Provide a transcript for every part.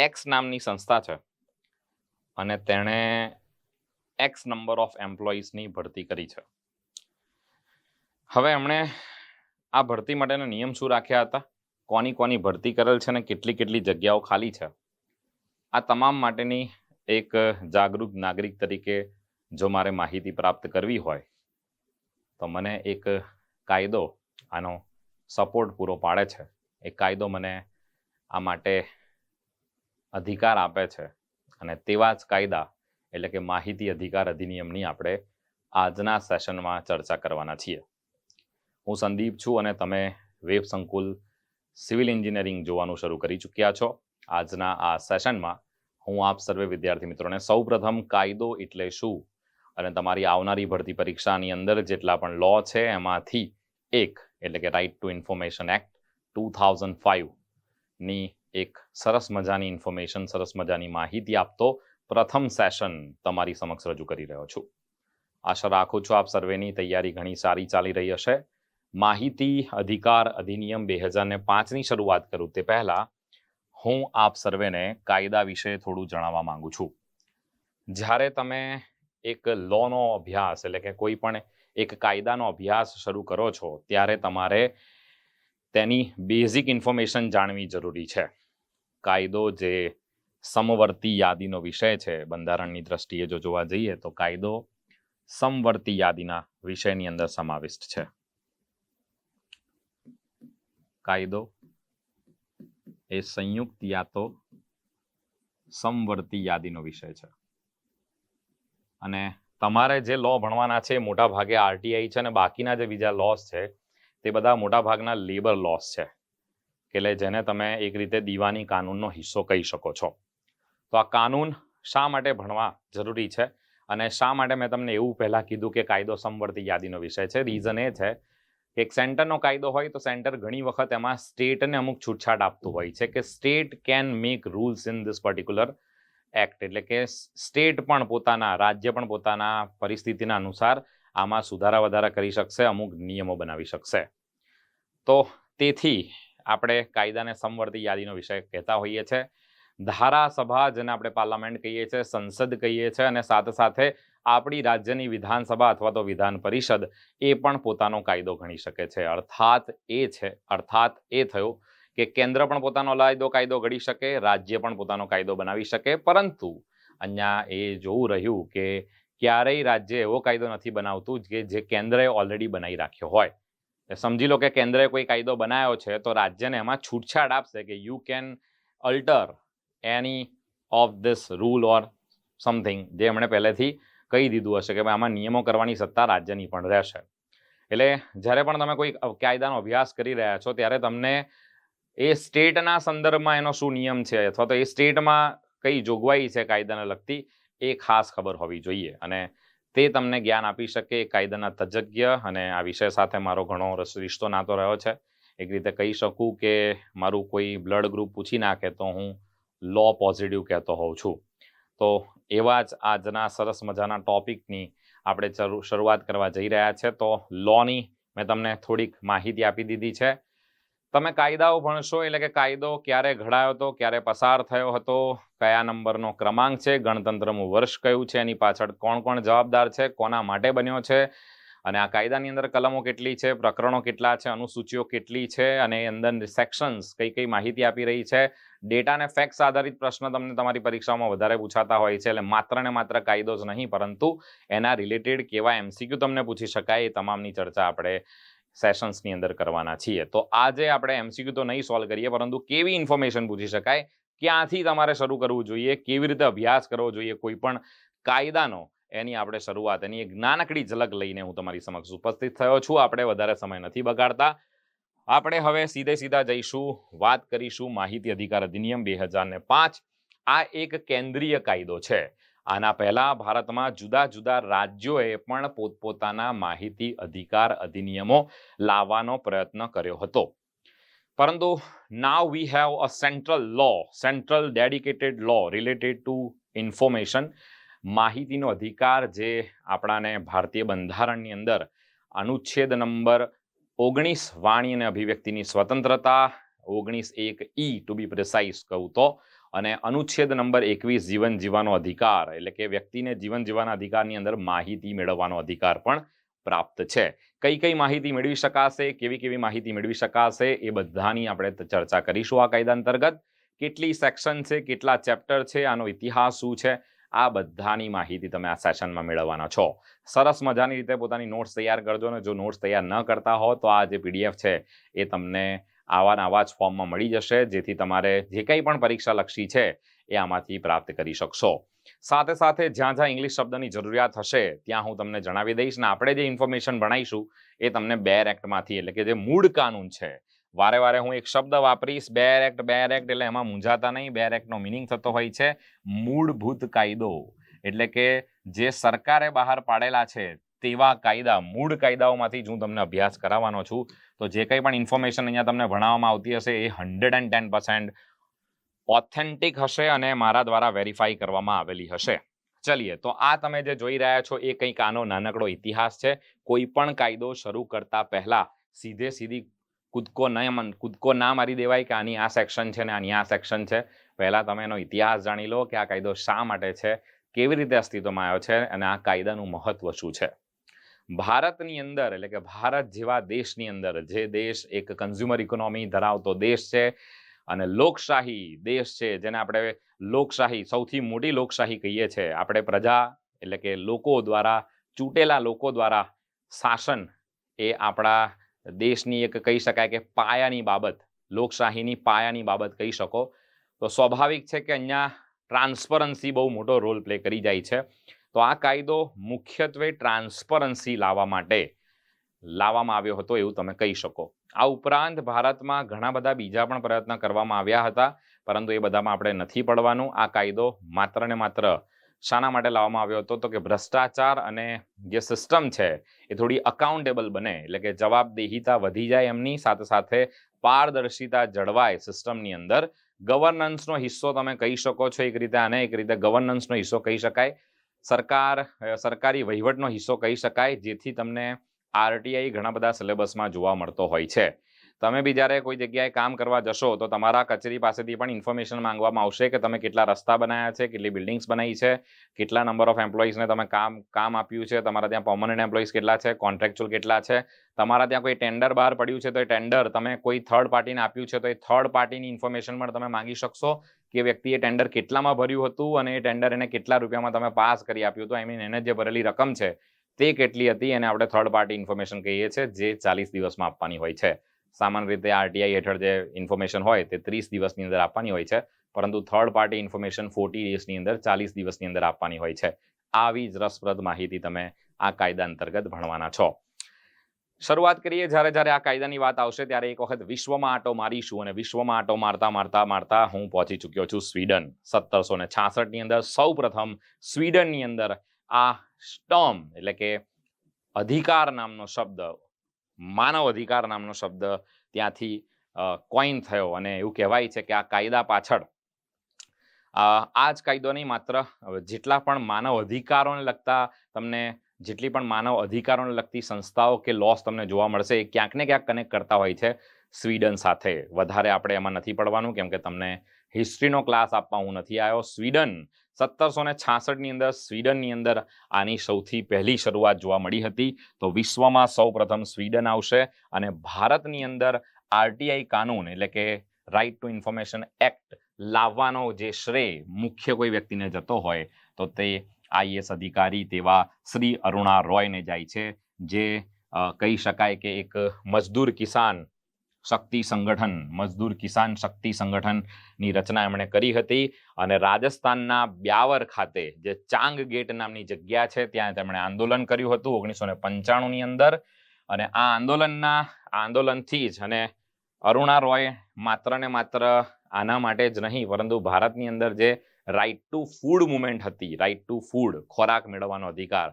X નામની સંસ્થા છે અને તેણે એક્સ નંબર ઓફ એમ્પ્લોઈઝની ભરતી કરી છે. હવે એમણે આ ભરતી માટેના નિયમ શું રાખ્યા હતા, કોની કોની ભરતી કરેલ છે અને કેટલી કેટલી જગ્યાઓ ખાલી છે, આ તમામ માટેની એક જાગૃત નાગરિક તરીકે જો મારે માહિતી પ્રાપ્ત કરવી હોય તો મને એક કાયદો આનો સપોર્ટ પૂરો પાડે છે. એ કાયદો મને આ માટે અધિકાર આપે છે અને તેવા જ કાયદા એટલે કે માહિતી અધિકાર અધિનિયમની આપણે આજના સેશનમાં ચર્ચા કરવાના છીએ. હું સંદીપ છું અને તમે વેબ સંકુલ સિવિલ એન્જિનિયરિંગ જોવાનું શરૂ કરી ચૂક્યા છો. આજના આ સેશનમાં હું આપ સર્વે વિદ્યાર્થી મિત્રોને સૌપ્રથમ કાયદો એટલે શું અને તમારી આવનારી ભરતી પરીક્ષાની અંદર જેટલા પણ લો છે એમાંથી એક એટલે કે રાઇટ ટુ ઇન્ફોર્મેશન એક્ટ 2005 ની એક સરસ મજાની ઇન્ફોર્મેશન, સરસ મજાની માહિતી આપતો પ્રથમ સેશન તમારી સમક્ષ રજૂ કરી રહ્યો છું. આશા રાખું છું આપ સર્વેની તૈયારી ઘણી સારી ચાલી રહી હશે. માહિતી અધિકાર અધિનિયમ 2005ની શરૂઆત કરું તે પહેલા હું આપ સર્વેને કાયદા વિશે થોડું જણાવવા માંગુ છું. જ્યારે તમે એક લોનો અભ્યાસ એટલે કે કોઈ પણ એક કાયદાનો અભ્યાસ શરૂ કરો છો ત્યારે તમારે તેની બેઝિક ઇન્ફોર્મેશન જાણવી જરૂરી છે. કાયદો જે સમવર્તી યાદીનો વિષય છે, બંધારણની દ્રષ્ટિએ જો જોવા જઈએ તો કાયદો સમવર્તી યાદીના વિષયની અંદર સમાવિષ્ટ છે. કાયદો એ સંયુક્ત યા તો સમવર્તી યાદીનો વિષય છે અને તમારે જે લો ભણવાના છે મોટા ભાગે આરટીઆઈ છે અને બાકીના જે બીજા લોસ છે તે બધા મોટા ભાગના લેબર લોસ છે એટલે જેને તમે એક રીતે દીવાની કાનૂનનો હિસ્સો કહી શકો છો. તો આ કાનૂન શા માટે ભણવા જરૂરી છે અને શા માટે મેં તમને એવું પહેલા કીધું કે કાયદો સમવર્તી યાદીનો વિષય છે? રીઝન એ છે કે એક સેન્ટરનો કાયદો હોય તો સેન્ટર ઘણી વખત એમાં સ્ટેટને અમુક છૂટછાટ આપતું હોય છે કે state can make rules in this particular act, એટલે કે સ્ટેટ પણ પોતાના, રાજ્ય પણ પોતાના પરિસ્થિતિના અનુસાર આમાં સુધારા વધારા કરી શકશે, અમુક નિયમો બનાવી શકશે. તો તેથી આપણે કાયદાને સમવર્તી યાદીનો વિષય કહેતા હોઈએ છીએ. ધારાસભા જેને આપણે પાર્લામેન્ટ કહીએ છીએ, સંસદ કહીએ છીએ અને સાથે સાથે આપણી રાજ્યની વિધાનસભા અથવા તો વિધાન પરિષદ એ પણ પોતાનો કાયદો ઘડી શકે છે. અર્થાત એ થયો કે કેન્દ્ર પણ પોતાનો કાયદો ઘડી શકે, રાજ્ય પણ પોતાનો કાયદો બનાવી શકે, પરંતુ અહીંયા એ જોવું રહ્યું કે ક્યારેય રાજ્ય એવો કાયદો નથી બનાવતું કે જે કેન્દ્રએ ઓલરેડી બનાવી રાખ્યો હોય. સમજી લો કે કેન્દ્રએ કોઈ કાયદો બનાવ્યો છે તો રાજ્યને એમાં છૂટછાટ આપશે કે you can alter any of this rule or something, જે એમણે પહેલેથી કહી દીધું હશે કે ભાઈ આમાં નિયમો કરવાની સત્તા રાજ્યની પણ રહેશે. એટલે જ્યારે પણ તમે કોઈ કાયદાનો અભ્યાસ કરી રહ્યા છો ત્યારે તમને એ સ્ટેટના સંદર્ભમાં એનો શું નિયમ છે અથવા તો એ સ્ટેટમાં કઈ જોગવાઈ છે કાયદાને લગતી એ ખાસ ખબર હોવી જોઈએ અને તે તમને જ્ઞાન આપી શકે કાયદાના તજજ્ઞ. અને આ વિષય સાથે મારો ઘણો રિશ્તો નાતો રહ્યો છે. એક રીતે કહી શકું કે મારું કોઈ બ્લડ ગ્રુપ પૂછી નાખે તો હું લો પોઝિટિવ કહેતો હોઉં છું. તો એવા જ આજના સરસ મજાના ટોપિકની આપણે શરૂઆત કરવા જઈ રહ્યા છે. તો લોની મેં તમને થોડીક માહિતી આપી દીધી છે. તમે કાયદાઓ ભણશો એટલે કે કાયદો ક્યારે ઘડાયો હતો, ક્યારે પસાર થયો હતો, કયા નંબરનો ક્રમાંક છે, ગણતંત્રનું વર્ષ કયું છે, એની પાછળ કોણ કોણ જવાબદાર છે, કોના માટે બન્યો છે અને આ કાયદાની અંદર કલમો કેટલી છે, પ્રકરણો કેટલા છે, અનુસૂચિઓ કેટલી છે અને અંદર સેક્શન્સ કઈ કઈ માહિતી આપી રહી છે. ડેટા અને ફેક્ટ્સ આધારિત પ્રશ્ન તમને તમારી પરીક્ષામાં વધારે પૂછાતા હોય છે. એટલે માત્ર ને માત્ર કાયદો જ નહીં પરંતુ એના રિલેટેડ કેવા એમસીક્યુ તમને પૂછી શકાય એ તમામની ચર્ચા આપણે સેશન્સની અંદર કરવાના છીએ. તો આજે આપણે એમસીક્યુ તો નહીં સોલ્વ કરીએ પરંતુ કેવી ઇન્ફોર્મેશન પૂછી શકાય, ક્યાંથી તમારે શરૂ કરવું જોઈએ, કેવી રીતે અભ્યાસ કરવો જોઈએ કોઈ પણ કાયદાનો, એની આપણે શરૂઆત, એની એક નાનકડી ઝલક લઈને હું તમારી સમક્ષ ઉપસ્થિત થયો છું. આપણે વધારે સમય નથી બગાડતા, આપણે હવે સીધા જઈશું, વાત કરીશું માહિતી અધિકાર અધિનિયમ 2005. આ એક કેન્દ્રીય કાયદો છે. આના પહેલા ભારતમાં જુદા જુદા રાજ્યોએ પણ પોતપોતાના માહિતી અધિકાર અધિનિયમો લાવવાનો પ્રયત્ન કર્યો હતો. પરંતુ now we have a central dedicated law related to information. માહિતીનો અધિકાર જે આપણાને ભારતીય બંધારણની અંદર અનુચ્છેદ નંબર 19 વાણી અને અભિવ્યક્તિની સ્વતંત્રતા, 19(1) ટુ બી પ્રિસાઇઝ કહું તો અને અનુચ્છેદ નંબર 21 જીવન જીવવાનો અધિકાર એટલે કે વ્યક્તિને જીવન જીવવાના અધિકારની અંદર માહિતી મેળવવાનો અધિકાર પણ પ્રાપ્ત છે. કઈ કઈ માહિતી મેળવી શકાશે, કેવી કેવી માહિતી મેળવી શકાશે, એ બધાની આપણે ચર્ચા કરીશું આ કાયદા અંતર્ગત. કેટલી સેક્શન છે, કેટલા ચેપ્ટર છે, આનો ઇતિહાસ શું છે, આ બધાની માહિતી તમે આ સેશનમાં મેળવવાના છો. સરસ મજાની રીતે પોતાની નોટ્સ તૈયાર કરજો, અને જો નોટ્સ તૈયાર ન કરતા હો તો આ જે પીડીએફ છે એ તમને આવા જ ફોર્મમાં મળી જશે, જેથી તમારે જે કંઈ પણ પરીક્ષા લક્ષી છે એ આમાંથી પ્રાપ્ત કરી શકશો. સાથે સાથે જ્યાં જ્યાં ઇંગ્લિશ શબ્દની જરૂરિયાત હશે ત્યાં હું તમને જણાવી દઈશ, ને આપણે જે ઇન્ફોર્મેશન ભણાવીશું એ તમને બેર એક્ટમાંથી એટલે કે જે મૂળ કાનૂન છે, વારે વારે હું એક શબ્દ વાપરીશ બેર એક્ટ એટલે એમાં મૂંઝાતા નહીં. બેર એક્ટનો મિનિંગ થતો હોય છે મૂળભૂત કાયદો, એટલે કે જે સરકારે બહાર પાડેલા છે તેવા કાયદા, મૂળ કાયદાઓમાંથી જ હું તમને અભ્યાસ કરાવવાનો છું. તો જે કંઈ પણ ઇન્ફોર્મેશન અહીંયા તમને ભણાવવામાં આવતી હશે એ 110% ઓથેન્ટિક હશે અને મારા દ્વારા વેરીફાઈ કરવામાં આવેલી હશે. ચલીએ, તો આ તમે જે જોઈ રહ્યા છો એ કંઈક આનો નાનકડો ઇતિહાસ છે. કોઈ પણ કાયદો શરૂ કરતા પહેલા સીધી કૂદકો ના મારી દેવાય કે આની આ સેક્શન છે ને આની આ સેક્શન છે. પહેલા તમે એનો ઇતિહાસ જાણી લો કે આ કાયદો શા માટે છે, કેવી રીતે અસ્તિત્વમાં આવ્યો છે અને આ કાયદાનું મહત્વ શું છે. ભારતની અંદર એટલે કે ભારત જેવા દેશની અંદર, જે દેશ એક કન્ઝ્યુમર ઇકોનોમી ધરાવતો દેશ છે અને લોકશાહી દેશ છે, જેને આપણે લોકશાહી સૌથી મોટી લોકશાહી કહીએ છીએ, આપણે પ્રજા એટલે કે લોકો દ્વારા, ચૂંટેલા લોકો દ્વારા શાસન એ આપણા દેશની એક કહી શકાય કે પાયાની બાબત, લોકશાહીની પાયાની બાબત કહી શકો. તો સ્વાભાવિક છે કે અહીંયા ટ્રાન્સપરન્સી બહુ મોટો રોલ પ્લે કરી જાય છે. તો આ કાયદો મુખ્યત્વે ટ્રાન્સપરન્સી લાવવા માટે લાવવામાં આવ્યો હતો એવું તમે કહી શકો. આ ઉપરાંત ભારતમાં ઘણા બધા બીજા પણ પ્રયત્ન કરવામાં આવ્યા હતા, પરંતુ એ બધામાં આપણે નથી પડવાનું. આ કાયદો માત્ર ને માત્ર શાના માટે લાવવામાં આવ્યો હતો તો કે ભ્રષ્ટાચાર અને જે સિસ્ટમ છે એ થોડી અકાઉન્ટેબલ બને, એટલે કે જવાબદેહિતા વધી જાય એમની, સાથે સાથે પારદર્શિતા જળવાય સિસ્ટમની અંદર. ગવર્નન્સનો હિસ્સો તમે કહી શકો છો એક રીતે આને, એક રીતે ગવર્નન્સનો હિસ્સો કહી શકાય, સરકારી વહીવટનો હિસ્સો કહી શકાય, જેથી તમને આરટીઆઈ ઘણા બધા સિલેબસમાં જોવા મળતો હોય છે. તમે બી જ્યારે કોઈ જગ્યાએ કામ કરવા જશો તો તમારા કચેરી પાસેથી પણ ઇન્ફોર્મેશન માંગવામાં આવશે કે તમે કેટલા રસ્તા બનાવ્યા છે, કેટલી બિલ્ડિંગ્સ બનાવી છે, કેટલા નંબર ઓફ એમ્પ્લોઈઝને તમે કામ આપ્યું છે, તમારા ત્યાં પરમનન્ટ એમ્પ્લોઈઝ કેટલા છે, કોન્ટ્રાક્ચ્યુઅલ કેટલા છે, તમારા ત્યાં કોઈ ટેન્ડર બહાર પડ્યું છે તો એ ટેન્ડર તમે કોઈ થર્ડ પાર્ટીને આપ્યું છે તો એ થર્ડ પાર્ટીની ઇન્ફોર્મેશન પણ તમે માંગી શકશો કે વ્યક્તિએ ટેન્ડર કેટલામાં ભર્યું હતું અને એ ટેન્ડર એને કેટલા રૂપિયામાં તમે પાસ કરી આપ્યું હતું. આઈ મીન એને જે ભરેલી રકમ છે તે કેટલી હતી, એને આપણે થર્ડ પાર્ટી ઇન્ફોર્મેશન કહીએ છીએ, જે 40 દિવસમાં આપવાની હોય છે. સામાન્ય રીતે આરટીઆઈ હેઠળ જે ઇન્ફોર્મેશન હોય તે 30 દિવસની અંદર આપવાની હોય છે, પરંતુ થર્ડ પાર્ટી ઇન્ફોર્મેશન 40 ડેઝની અંદર, 40 દિવસની અંદર આપવાની હોય છે. આવી જ રસપ્રદ માહિતી તમે આ કાયદા અંતર્ગત ભણવાના છો. શરૂઆત કરીએ. જ્યારે આ કાયદાની વાત આવશે ત્યારે એક વખત વિશ્વમાં આંટો મારીશું, અને વિશ્વમાં આંટો મારતા હું પહોંચી ચૂક્યો છું સ્વીડન. 1766ની અંદર સૌ પ્રથમ સ્વીડનની અંદર આ ટર્મ એટલે કે અધિકાર નામનો શબ્દ, માનવ અધિકાર નામનો શબ્દ ત્યાંથી કોઈન થયો, અને એવું કહેવાય છે કે આ કાયદા પાછળ આ જ કાયદો નહીં, માત્ર જેટલા પણ માનવ અધિકારોને લગતા તમને જેટલી પણ માનવ અધિકારોને લગતી સંસ્થાઓ કે લોસ તમને જોવા મળશે એ ક્યાંક ને ક્યાંક કનેક્ટ કરતા હોય છે સ્વીડન સાથે. વધારે આપણે એમાં નથી પડવાનું કેમ કે તમને હિસ્ટ્રીનો ક્લાસ આપવા હું નથી આવ્યો. સ્વીડન 1766ની અંદર સ્વીડનની અંદર આની સૌથી પહેલી શરૂઆત જોવા મળી હતી. તો વિશ્વમાં સૌપ્રથમ સ્વીડન આવશે, અને ભારતની અંદર આરટીઆઈ કાનૂન એટલે કે રાઇટ ટુ ઇન્ફોર્મેશન એક્ટ લાવવાનો જે શ્રેય મુખ્ય કોઈ વ્યક્તિને જતો હોય તો તે આઈએએસ અધિકારી તેવા શ્રી અરુણા રોયને જાય છે, જે કહી શકાય કે એક મજદૂર કિસાન શક્તિ સંગઠનની રચના એમણે કરી હતી, અને રાજસ્થાનના બ્યાવર ખાતે જે ચાંગ ગેટ નામની જગ્યા છે ત્યાં તેમણે આંદોલન કર્યું હતું 1995ની અંદર. અને આ આંદોલનથી જ અને અરુણા રોય માત્ર ને માત્ર આના માટે જ નહીં, પરંતુ ભારતની અંદર જે રાઇટ ટુ ફૂડ મુવમેન્ટ હતી, રાઇટ ટુ ફૂડ, ખોરાક મેળવવાનો અધિકાર,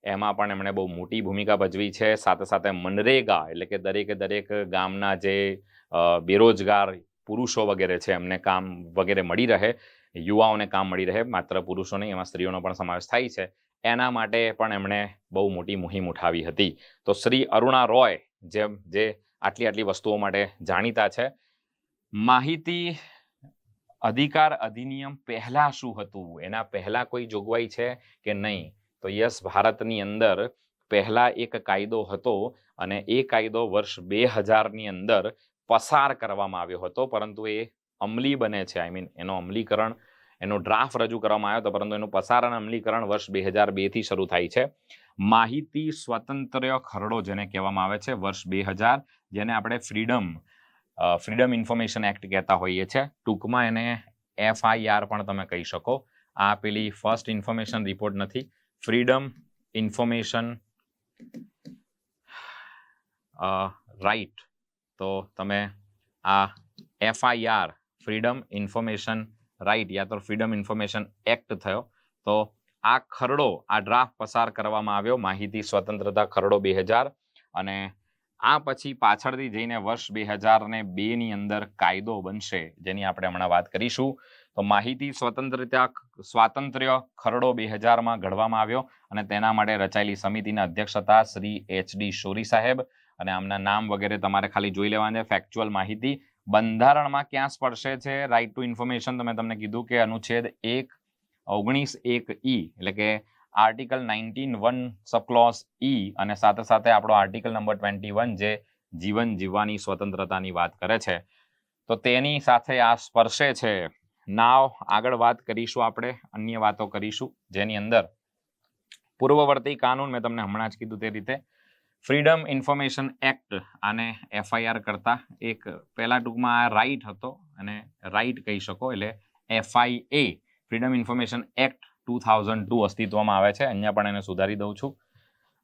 એમાં પણ એમણે બહુ મોટી ભૂમિકા ભજવી છે. સાથે સાથે મનરેગા એટલે કે દરેક ગામના જે બેરોજગાર પુરુષો વગેરે છે એમને કામ વગેરે મળી રહે, યુવાઓને કામ મળી રહે, માત્ર પુરુષો નહીં એમાં સ્ત્રીઓનો પણ સમાવેશ થાય છે, એના માટે પણ એમણે બહુ મોટી મુહિમ ઉઠાવી હતી. તો શ્રી અરુણા રોય જે આટલી વસ્તુઓ માટે જાણીતા છે. માહિતી અધિકાર અધિનિયમ પહેલા શું હતું, એના પહેલા કોઈ જોગવાઈ છે કે નહીં? તો યસ, ભારતની અંદર પહેલા એક કાયદો હતો અને એ કાયદો વર્ષ 2000ની અંદર પસાર કરવામાં આવ્યો હતો, પરંતુ એ અમલી બને છે, એનો અમલીકરણ, એનો ડ્રાફ્ટ રજૂ કરવામાં આવ્યો હતો, પરંતુ એનું પસાર અને અમલીકરણ વર્ષ 2002થી શરૂ થાય છે. માહિતી સ્વાતંત્ર્ય ખરડો જેને કહેવામાં આવે છે, વર્ષ 2000, જેને આપણે ફ્રીડમ ઇન્ફોર્મેશન એક્ટ કહેતા હોઈએ છીએ, ટૂંકમાં એને FIR પણ તમે કહી શકો. આ પેલી ફર્સ્ટ ઇન્ફોર્મેશન રિપોર્ટ નથી, ફ્રીડમ ઇન્ફોર્મેશન રાઇટ. તો તમે આ FIR, ફ્રીડમ ઇન્ફોર્મેશન રાઇટ યા તો ફ્રીડમ ઇન્ફોર્મેશન એક્ટ થયો. તો આ ખરડો, આ ડ્રાફ્ટ પસાર કરવામાં આવ્યો, માહિતી સ્વતંત્રતા ખરડો 2000, અને આ પછી પાછળથી જઈને વર્ષ 2002ની અંદર કાયદો બનશે, જેની આપણે હમણાં વાત કરીશું. તો માહિતી સ્વાતંત્ર્ય ખરડો 2000માં ઘડવામાં આવ્યો અને તેના માટે રચાયેલી સમિતિના અધ્યક્ષ હતા શ્રી HD શોરી સાહેબ, અને આમના નામ વગેરે તમારે ખાલી જોઈ લેવાના છે. ફેક્ચ્યુઅલ માહિતી બંધારણમાં ક્યાં સ્પર્શે છે રાઇટ ટુ ઇન્ફોર્મેશન? તો મેં તમને કીધું કે અનુચ્છેદ 19(1)(e) એટલે કે આર્ટિકલ 19(1) સબક્લોઝ E, અને સાથે સાથે આપણો આર્ટિકલ નંબર 21 જે જીવન જીવવાની સ્વતંત્રતાની વાત કરે છે, તો તેની સાથે આ સ્પર્શે છે. નાવ આગળ વાત કરીશું, આપણે અન્ય વાતો કરીશું, જેની અંદર પૂર્વવર્તી કાનૂન મેં તમને હમણાં જ કીધું તે રીતે ફ્રીડમ ઇન્ફોર્મેશન એક્ટ આને FIR કરતા એક પહેલા ટૂંકમાં આ રાઇટ હતો, અને રાઇટ કહી શકો, એટલે FIA ફ્રીડમ ઇન્ફોર્મેશન એક્ટ 2002 અસ્તિત્વમાં આવે છે. અહીંયા પણ એને સુધારી દઉં છું,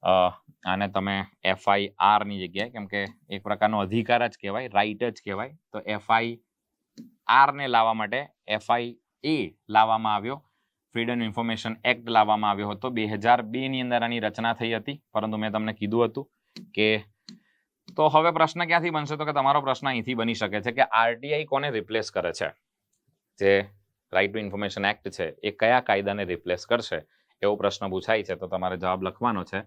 આને તમે FIR ની જગ્યાએ, કેમ કે એક પ્રકારનો અધિકાર જ કહેવાય, રાઇટ જ કહેવાય, તો FIR ને લાવવા માટે FIA લાવવામાં આવ્યો, ફ્રીડમ ઇન્ફોર્મેશન એક્ટ લાવવામાં આવ્યો હતો. 2002ની અંદર આની રચના થઈ હતી, પરંતુ મેં તમને કીધું હતું કે તો હવે પ્રશ્ન ક્યાંથી બનશે? તો કે તમારો પ્રશ્ન અહીંથી બની શકે છે કે RTI કોને રિપ્લેસ કરે છે? જે રાઇટ ટુ ઇન્ફોર્મેશન એક્ટ છે એ કયા કાયદાને રિપ્લેસ કરશે, એવો પ્રશ્ન પૂછાય છે. તો તમારે જવાબ લખવાનો છે,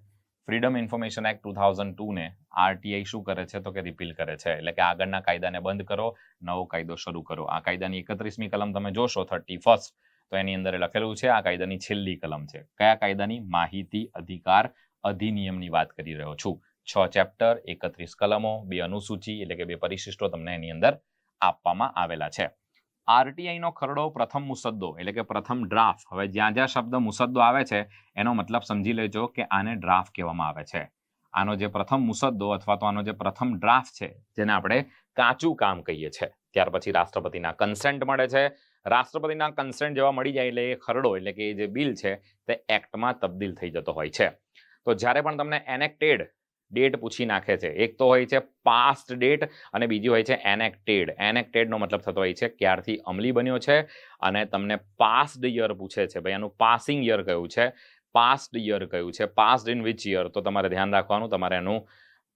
ફ્રીડમ ઇન્ફોર્મેશન એક્ટ 2002 ને RTI શું કરે છે? તો કે રિપીલ કરે છે, એટલે કે આગળના કાયદાને બંધ કરો, નવો કાયદો શરૂ કરો. આ કાયદાની 31મી કલમ તમે જોશો 31st, તો એની અંદર લખેલું છે, આ કાયદાની છેલ્લી કલમ છે. કયા કાયદાની? માહિતી અધિકાર અધિનિયમની વાત કરી રહ્યો છું. 6 ચેપ્ટર, 31 કલમો, 2 અનુસૂચિ એટલે કે 2 પરિશિષ્ટો તમને એની અંદર આપવામાં આવેલા છે. RTI નો ખરડો પ્રથમ મુસદ્દો એટલે કે પ્રથમ ડ્રાફ્ટ. હવે જ્યાં જ્યાં શબ્દ મુસદ્દો આવે છે એનો મતલબ સમજી લેજો કે આને ડ્રાફ્ટ કહેવામાં આવે છે. આનો જે પ્રથમ મુસદ્દો અથવા તો આનો જે પ્રથમ ડ્રાફ્ટ છે, જેને આપણે કાચું કામ કહીએ છીએ, ત્યાર પછી રાષ્ટ્રપતિના કન્સેન્ટ મળે છે. રાષ્ટ્રપતિના કન્સેન્ટ જેવા મળી જાય એટલે એ ખરડો એટલે કે જે બિલ છે તે એક્ટમાં તબદીલ થઈ જતો હોય છે. તો જ્યારે પણ તમને એનેક્ટેડ ડેટ પૂછી નાખે છે, એક તો હોય છે પાસ્ટ ડેટ અને બીજી હોય છે એનેક્ટેડ. એનેક્ટેડનો મતલબ થતો હોય છે ક્યારથી અમલી બન્યો છે, અને તમને પાસ્ડ યર પૂછે છે, ભાઈ આનું પાસિંગ યર કયું છે, પાસ્ડ યર કયું છે, પાસ્ડ ઇન વિચ યર, તો તમારે ધ્યાન રાખવાનું, તમારે એનું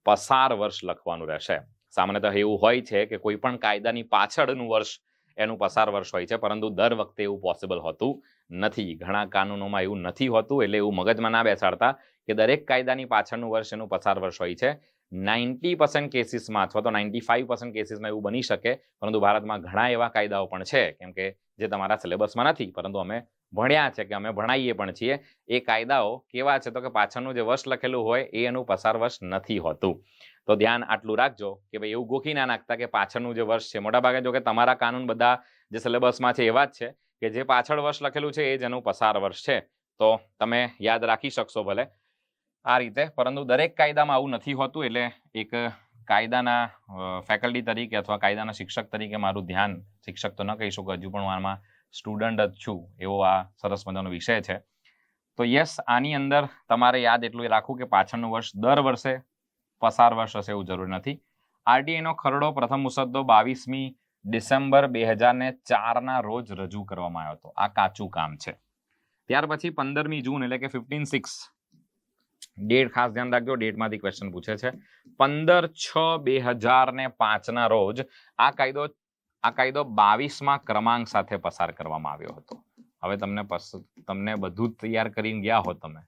પસાર વર્ષ લખવાનું રહેશે. સામાન્યતઃ એવું હોય છે કે કોઈ પણ કાયદાની પાછળનું વર્ષ એનું પસાર વર્ષ હોય છે, પરંતુ દર વખતે એવું પોસિબલ હોતું નથી. ઘણા કાનૂનોમાં એવું નથી હોતું, એટલે એવું મગજમાં ના બેસાડતા કે દરેક કાયદાની પાછળનું વર્ષ એનું પસાર વર્ષ હોય છે. 90% કેસીસમાં અથવા તો 95% કેસીસમાં એવું બની શકે, પરંતુ ભારતમાં ઘણા એવા કાયદાઓ પણ છે, કેમ કે જે તમારા સિલેબસમાં નથી, પરંતુ અમે ભણ્યા છે, કે અમે ભણાવીએ પણ છીએ. એ કાયદાઓ કેવા છે? તો કે પાછળનું જે વર્ષ લખેલું હોય એ એનું પસાર વર્ષ નથી હોતું. તો ધ્યાન આટલું રાખજો કે ભાઈ એવું ગોખી ના નાખતા કે પાછળનું જે વર્ષ છે. મોટાભાગે જો કે તમારા કાનૂન બધા જે સિલેબસમાં છે એવા જ છે કે જે પાછળ વર્ષ લખેલું છે એ જ એનું પસાર વર્ષ છે. તો તમે યાદ રાખી શકશો ભલે આ રીતે, પરંતુ દરેક કાયદામાં આવું નથી હોતું. એટલે એક કાયદાના ફેકલ્ટી તરીકે અથવા કાયદાના શિક્ષક તરીકે મારું ધ્યાન, શિક્ષક તો ન કહી શકું, હજુ પણ હું આમાં સ્ટુડન્ટ જ છું, એવો આ સરસ મજાનો વિષય છે. તો યસ, આની અંદર તમારે યાદ એટલું રાખવું કે પાછળનું વર્ષ દર વર્ષે પસાર વર્ષ હશે એવું જરૂરી નથી. RTI નો ખરડો પ્રથમ મુસદ્દો 22મી ડિસેમ્બર 2004ના રોજ રજૂ કરવામાં આવ્યો હતો. આ કાચું કામ છે. ત્યાર પછી 15મી જૂન એટલે કે 15/6 ડેટ ખાસ ધ્યાન રાખજો, ડેટમાંથી ક્વેશ્ચન પૂછે છે. 15/6/2005ના રોજ આ કાયદો 22મા ક્રમાંક સાથે પસાર કરવામાં આવ્યો હતો. હવે તમને બધું જ તૈયાર કરીને ગયા હો, તમે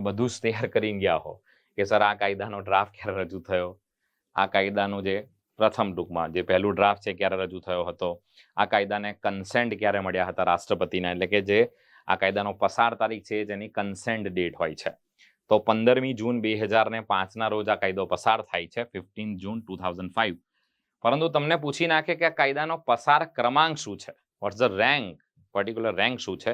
બધું જ તૈયાર કરીને ગયા હો કે સર આ કાયદાનો ડ્રાફ્ટ ક્યારે રજૂ થયો, આ કાયદાનો જે પ્રથમ ટૂંકમાં જે પહેલું ડ્રાફ્ટ છે ક્યારે રજૂ થયો હતો, આ કાયદાને કન્સેન્ટ ક્યારે મળ્યા હતા રાષ્ટ્રપતિના, એટલે કે જે આ કાયદાનો પસાર તારીખ છે જેની કન્સેન્ટ ડેટ હોય છે. તો 15મી જૂન 2005ના રોજ આ કાયદો પસાર થાય છે, 15 જૂન 2005. પરંતુ તમને પૂછી નાખે કે આ કાયદાનો પસાર ક્રમાંક શું છે, what's the rank, particular rank શું છે,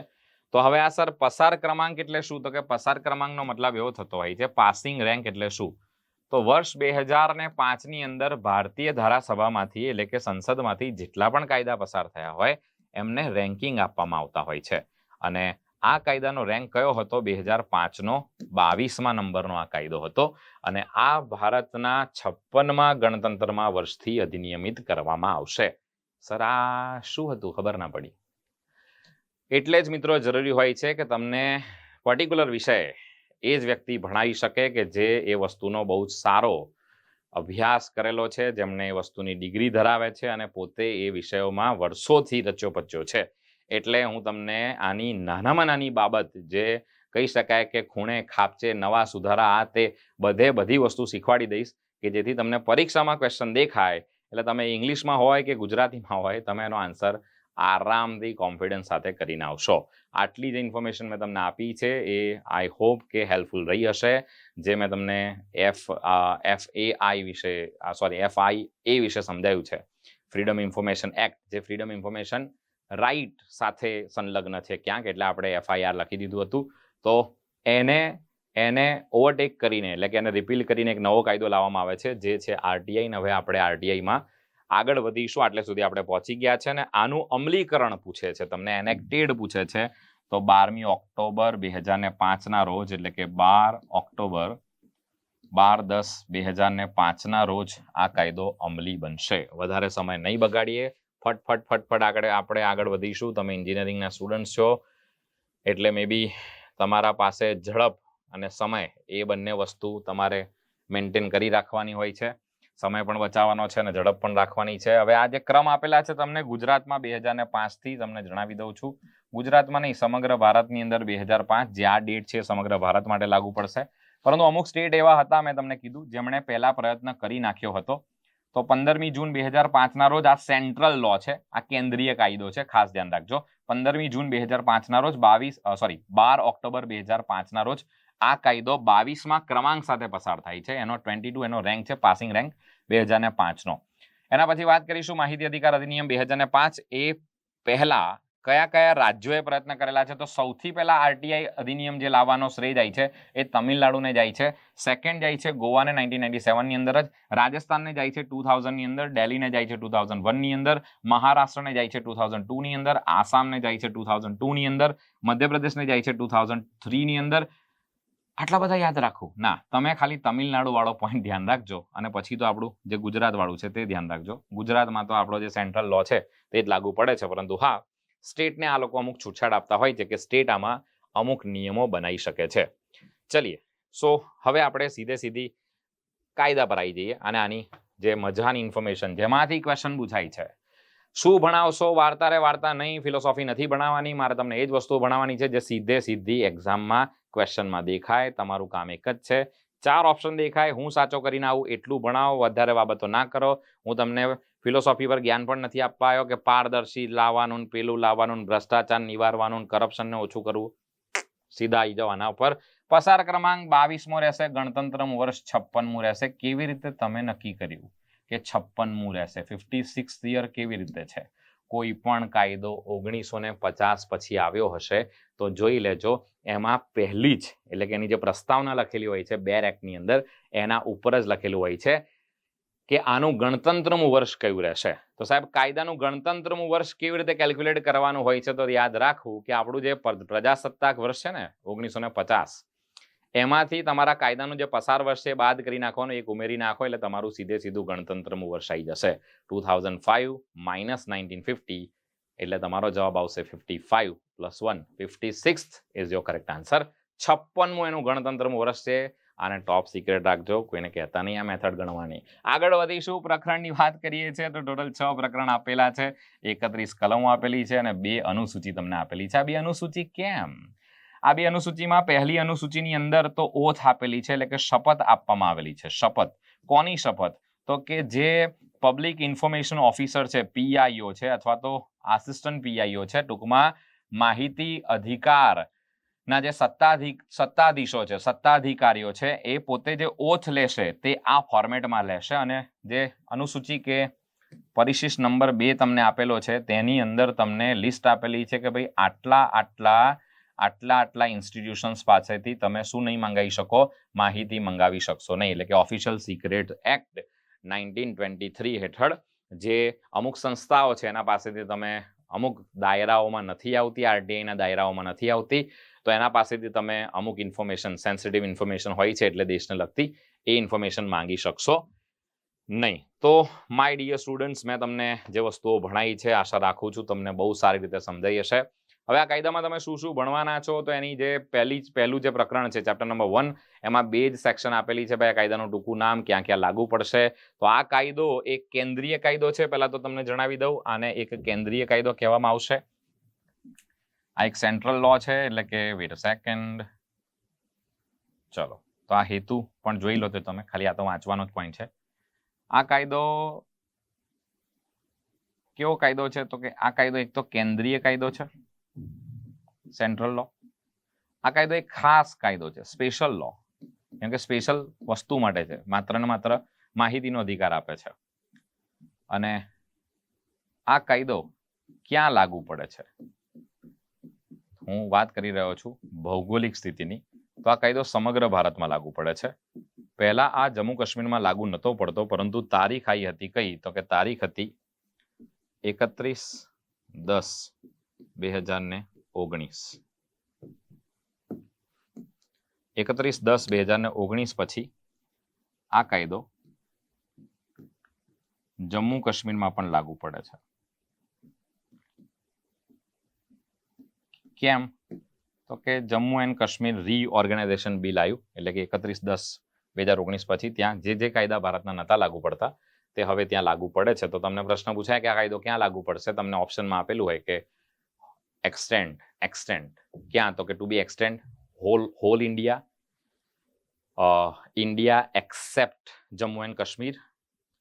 તો હવે આ સર પસાર ક્રમાંક એટલે શું, તો કે પસાર ક્રમાંકનો મતલબ એવો થતો હોય છે પાસિંગ રેન્ક એટલે શું, તો વર્ષ 2005ની અંદર ભારતીય ધારાસભામાંથી એટલે કે સંસદમાંથી જેટલા પણ કાયદા પસાર થયા હોય એમને રેન્કિંગ આપવામાં આવતા હોય છે. અને આ કાયદાનો રેન્ક કયો હતો, 2005નો 22મા નંબરનો આ કાયદો હતો. અને આ ભારતના 56મા ગણતંત્રમાં વર્ષથી અધિનિયમિત કરવામાં આવશે. સર આ શું હતું, ખબર ના પડી. એટલે જ મિત્રો જરૂરી હોય છે કે તમને પર્ટિક્યુલર વિષય એ જ વ્યક્તિ ભણાવી શકે કે જે એ વસ્તુનો બહુ જ સારો અભ્યાસ કરેલો છે, જેમણે એ વસ્તુની ડિગ્રી ધરાવે છે અને પોતે એ વિષયોમાં વર્ષોથી રચ્યો પચ્યો છે. એટલે હું તમને આની નાનામાં નાની બાબત જે કહી શકાય કે ખૂણે ખાપચે નવા સુધારા આ તે બધી વસ્તુ શીખવાડી દઈશ કે જેથી તમને પરીક્ષામાં ક્વેશ્ચન દેખાય એટલે તમે ઇંગ્લિશમાં હોય કે ગુજરાતીમાં હોય તમે એનો આન્સર આરામથી કોન્ફિડન્સ સાથે કરીને આવશો. આટલી જ ઇન્ફોર્મેશન મેં તમને આપી છે એ આઈ હોપ કે હેલ્પફુલ રહી હશે. જે મેં તમને FAI વિશે સમજાયું છે, ફ્રીડમ ઇન્ફોર્મેશન એક્ટ, જે ફ્રીડમ ઇન્ફોર્મેશન રાઇટ સાથે સંલગ્ન છે ક્યાંક, એટલે આપણે FIR લખી દીધું હતું. તો એને ઓવરટેક કરીને એટલે કે એને રિપીલ કરીને એક નવો કાયદો લાવવામાં આવે છે જે છે RTI. ને હવે આપણે RTIમાં આગળ વધીશું. આટલે સુધી આપણે પહોંચી ગયા છે ને આનું અમલીકરણ પૂછે છે, તમને એનેક્ટેડ પૂછે છે. તો 12મી ઓક્ટોબર 2005ના રોજ એટલે કે 12 ઓક્ટોબર 12/10/2005ના રોજ આ કાયદો અમલી બનશે. વધારે સમય નહીં બગાડીએ, ફટફટ આપણે આગળ વધીશું. તમે એન્જિનિયરિંગના સ્ટુડન્ટ છો એટલે મે બી તમારા પાસે ઝડપ અને સમય એ બંને વસ્તુ તમારે મેન્ટેન કરી રાખવાની હોય છે. સમય પણ બચાવવાનો છે અને ઝડપ પણ રાખવાની છે. હવે આ જે ક્રમ આપેલા છે તમને ગુજરાતમાં 2005થી તમને જણાવી દઉં છું. ગુજરાતમાં નહીં, સમગ્ર ભારતની અંદર 2005 જે આ ડેટ છે સમગ્ર ભારત માટે લાગુ પડશે. પરંતુ અમુક સ્ટેટ એવા હતા, મેં તમને કીધું, જેમણે પહેલા પ્રયત્ન કરી નાખ્યો હતો. તો 15મી જૂન 2005ના રોજ આ સેન્ટ્રલ લો છે, આ કેન્દ્રીય કાયદો છે, ખાસ ધ્યાન રાખજો. 15મી જૂન 2005ના રોજ 12 ઓક્ટોબર 2005ના રોજ આ કાયદો 22મા ક્રમાંક સાથે પસાર થાય છે. એનો 22 એનો રેન્ક છે, પાસિંગ રેન્ક 2005નો. એના પછી વાત કરીશું માહિતી અધિકાર અધિનિયમ 2005. એ પહેલા કયા રાજ્યોએ પ્રયત્ન કરેલા છે, તો સૌથી પહેલા RTI અધિનિયમ જે લાવવાનો શ્રેય જાય છે એ તમિલનાડુને જાય છે. સેકન્ડ જાય છે ગોવાને 1997ની અંદર જ, રાજસ્થાનને જાય છે 2000ની અંદર, દિલ્હીને જાય છે 2001ની અંદર, મહારાષ્ટ્રને જાય છે 2002ની અંદર, આસામને જાય છે 2002ની અંદર, મધ્યપ્રદેશને જાય છે 2003ની અંદર. આટલા બધા યાદ રાખવું ના, તમે ખાલી તમિલનાડુ વાળો પોઈન્ટ ધ્યાન રાખજો અને પછી તો આપણું જે ગુજરાત વાળું છે તે ધ્યાન રાખજો. ગુજરાતમાં તો આપણો જે સેન્ટ્રલ લો છે તે જ લાગુ પડે છે, પરંતુ હા, સ્ટેટને આ લોકો અમુક છૂટછાટ આપતા હોય છે કે સ્ટેટ આમાં અમુક નિયમો બનાવી શકે છે. ચલીએ, સો હવે આપણે સીધી કાયદા પર આવી જઈએ અને આની જે મજાની ઇન્ફોર્મેશન જેમાંથી ક્વેશ્ચન પૂછાય છે. શું ભણાવશો? વાર્તા નહીં, ફિલોસોફી નથી ભણાવવાની. મારે તમને એ જ વસ્તુ ભણાવવાની છે જે સીધી એક્ઝામમાં ક્વેશ્ચનમાં દેખાય. તમારું કામ એક જ છે, 4 ઓપ્શન દેખાય, હું સાચો કરીને આવું એટલું ભણાવો, વધારે બાબતો ના કરો. હું તમને ફિલોસોફી પર જ્ઞાન પણ નથી આપવા આવ્યો કે પારદર્શી લાવવાનું, પેલું લાવવાનું, ભ્રષ્ટાચાર નિવારવાનું, કરપ્શનને ઓછું કરવું. સીધા આવી જાઓ આના ઉપર. પસાર ક્રમાંક 22મો રહેશે, ગણતંત્રનું વર્ષ 56મું રહેશે. કેવી રીતે તમે નક્કી કર્યું કે 56મું રહેશે? 56th યર કેવી રીતે છે? કોઈ પણ કાયદો 1950 પછી આવ્યો હશે તો જોઈ લેજો, એમાં પહેલી જ એટલે કે એની જે પ્રસ્તાવના લખેલી હોય છે બેર એક્ટની અંદર, એના ઉપર જ લખેલું હોય છે કે આનું ગણતંત્રનું વર્ષ કયું રહેશે. તો સાહેબ, કાયદાનું ગણતંત્રનું વર્ષ કેવી રીતે કેલ્ક્યુલેટ કરવાનું હોય છે? તો યાદ રાખવું કે આપણું જે પ્રજાસત્તાક વર્ષ છે ને 1950, એમાંથી તમારા કાયદાનું જે પસાર વર્ષ છે બાદ કરી નાખવાનું, એક ઉમેરી નાખો એટલે તમારું સીધું ગણતંત્રનું વર્ષ આવી જશે. 2005 - 1950 એટલે તમારો જવાબ આવશે 55 + 1, 56th is your correct answer. 56મું એનું ગણતંત્રનું વર્ષ છે. આને ટોપ સિક્રેટ રાખજો, કોઈને કહેતા નહીં આ મેથડ ગણવાની. આગળ વધીશું, પ્રકરણની વાત કરીએ છીએ તો ટોટલ 6 પ્રકરણ આપેલા છે, 31 કલમો આપેલી છે અને 2 અનુસૂચિ તમને આપેલી છે. આ 2 અનુસૂચિ કેમ? આ 2 અનુસૂચિમાં પહેલી અનુસૂચિની અંદર તો ઓથ આપેલી છે, એટલે કે શપથ આપવામાં આવેલી છે. શપથ કોની શપથ? તો કે જે પબ્લિક ઇન્ફોર્મેશન ઓફિસર છે, પીઆઈઓ છે અથવા તો આસિસ્ટન્ટ પીઆઈઓ છે, ટૂંકમાં માહિતી અધિકારના જે સત્તાધીશો છે, સત્તાધિકારીઓ છે, એ પોતે જે ઓથ લેશે તે આ ફોર્મેટમાં લેશે અને જે અનુસૂચિ કે પરિશિષ્ટ નંબર 2 તમને આપેલો છે તેની અંદર તમને લિસ્ટ આપેલી છે કે ભાઈ આટલા ઇન્સ્ટિટ્યુશન્સ પાસેથી તમે શું નહીં મંગાવી શકો, માહિતી મંગાવી શકશો નહીં. એટલે કે ઓફિશિયલ સિક્રેટ એક્ટ 1923 હેઠળ જે અમુક સંસ્થાઓ છે એના પાસેથી તમે અમુક દાયરાઓમાં નથી આવતી, આરટીઆઈના દાયરાઓમાં નથી આવતી, તો એના પાસેથી તમે અમુક ઇન્ફોર્મેશન, સેન્સિટિવ ઇન્ફોર્મેશન હોય છે એટલે દેશને લગતી, એ ઇન્ફોર્મેશન માંગી શકશો નહીં. તો માય ડિયર સ્ટુડન્ટ્સ, મેં તમને જે વસ્તુઓ ભણાવી છે આશા રાખું છું તમને બહુ સારી રીતે સમજાઈ હશે. હવે આ કાયદામાં તમે શું શું ભણવાના છો, તો એની જે પહેલું જે પ્રકરણ છે ચેપ્ટર નંબર 1, એમાં 2 જ સેક્શન આપેલી છે. ભાઈ આ કાયદાનું ટૂંકું નામ, ક્યાં ક્યાં લાગુ પડશે. તો આ કાયદો એક કેન્દ્રીય કાયદો છે, પહેલા તો તમને જણાવી દઉં. આને એક કેન્દ્રીય કાયદો કહેવામાં આવશે. આ એક સેન્ટ્રલ લો છે, એટલે કે વેટ અ સેકન્ડ, ચલો તો આ હેતુ પણ જોઈ લો તો તમે, ખાલી આ તો વાંચવાનો જ પોઈન્ટ છે. આ કાયદો કેવો કાયદો છે, તો કે આ કાયદો એક તો કેન્દ્રીય કાયદો છે, સેન્ટ્રલ લો. આ કાયદો એક ખાસ કાયદો છે, સ્પેશિયલ લો, કેમ કે સ્પેશિયલ વસ્તુ માટે છે, માત્ર ને માત્ર માહિતીનો અધિકાર આપે છે. અને આ કાયદો ક્યાં લાગુ પડે છે, હું વાત કરી રહ્યો છું ભૌગોલિક સ્થિતિની, તો આ કાયદો સમગ્ર ભારતમાં લાગુ પડે છે. પહેલા આ જમ્મુ કાશ્મીરમાં લાગુ નતો પડતો, પરંતુ તારીખ આવી હતી કઈ, તો કે તારીખ હતી 31/10/2019. 31/10/2019 પછી આ કાયદો જમ્મુ કાશ્મીરમાં પણ લાગુ પડે છે. કેમ, તો કે Jammu and Kashmir reorganisation bill આવ્યું, એટલે કે 31/10/2019 પછી ત્યાં જે કાયદા ભારતના નતા લાગુ પડતા તે હવે ત્યાં લાગુ પડે છે. તો તમને પ્રશ્ન પૂછાય કે આ કાયદો ક્યાં લાગુ પડશે, તમને ઓપ્શનમાં આપેલું હોય કે એક્સટેન્ડ ક્યાં, તો કે to be extend whole India except Jammu and Kashmir,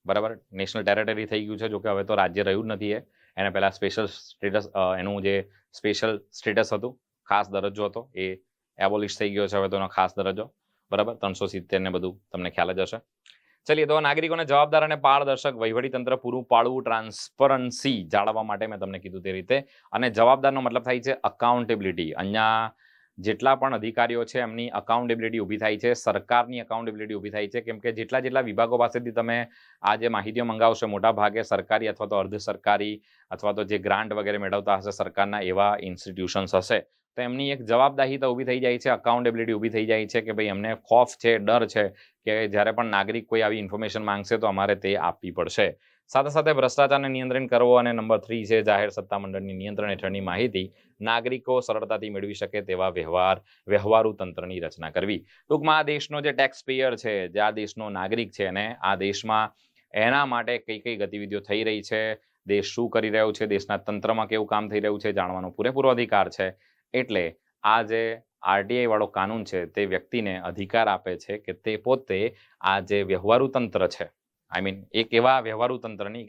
બરાબર. નેશનલ ટેરેટરી થઈ ગયું છે, જો કે હવે તો રાજ્ય રહ્યું જ નથી. એને પહેલા સ્પેશિયલ સ્ટેટસ, એનું જે સ્પેશિયલ સ્ટેટસ હતું, ખાસ દરજ્જો હતો, એ એબોલિશ થઈ ગયો છે. હવે તો એનો ખાસ દરજ્જો, બરાબર, 370 ને બધું તમને ખ્યાલ જ હશે. ચલીએ, તો નાગરિકોને જવાબદાર અને પારદર્શક વહીવટીતંત્ર પૂરું પાડવું, ટ્રાન્સપરન્સી જાળવવા માટે મેં તમને કીધું તે રીતે. અને જવાબદારનો મતલબ થાય છે અકાઉન્ટેબિલિટી. અહીંયા જેટલા પણ અધિકારીઓ છે એમની અકાઉન્ટેબિલિટી ઊભી થાય છે, સરકારની અકાઉન્ટેબિલિટી ઊભી થાય છે, કેમ કે જેટલા વિભાગો પાસેથી તમે આ જે માહિતીઓ મંગાવશો, મોટા ભાગે સરકારી અથવા તો અર્ધ સરકારી અથવા તો જે ગ્રાન્ટ વગેરે મેળવતા હશે સરકારના એવા ઇન્સ્ટિટ્યુશન્સ હશે, તો એમની એક જવાબદારીતા ઊભી થઈ જાય છે, અકાઉન્ટેબિલિટી ઊભી થઈ જાય છે કે ભાઈ એમને ખોફ છે, ડર છે કે જ્યારે પણ નાગરિક કોઈ આવી ઇન્ફોર્મેશન માંગશે તો અમારે તે આપવી પડશે. સાથે સાથે ભ્રષ્ટાચારને નિયંત્રણ કરવો, અને નંબર 3 છે જાહેર સત્તા મંડળની નિયંત્રણ હેઠળની માહિતી નાગરિકો સરળતાથી મેળવી શકે તેવા વ્યવહારુ તંત્રની રચના કરવી. ટૂંકમાં આ દેશનો જે ટેક્સ પેયર છે, જે આ દેશનો નાગરિક છે, અને આ દેશમાં એના માટે કઈ ગતિવિધિઓ થઈ રહી છે, દેશ શું કરી રહ્યો છે, દેશના તંત્રમાં કેવું કામ થઈ રહ્યું છે, જાણવાનો પૂરેપૂરો અધિકાર છે. એટલે આ જે આરટીઆઈ વાળો કાનૂન છે તે વ્યક્તિને અધિકાર આપે છે કે તે પોતે આ જે વ્યવહારુ તંત્ર છે, એક એવા વ્યવહારુ તંત્રની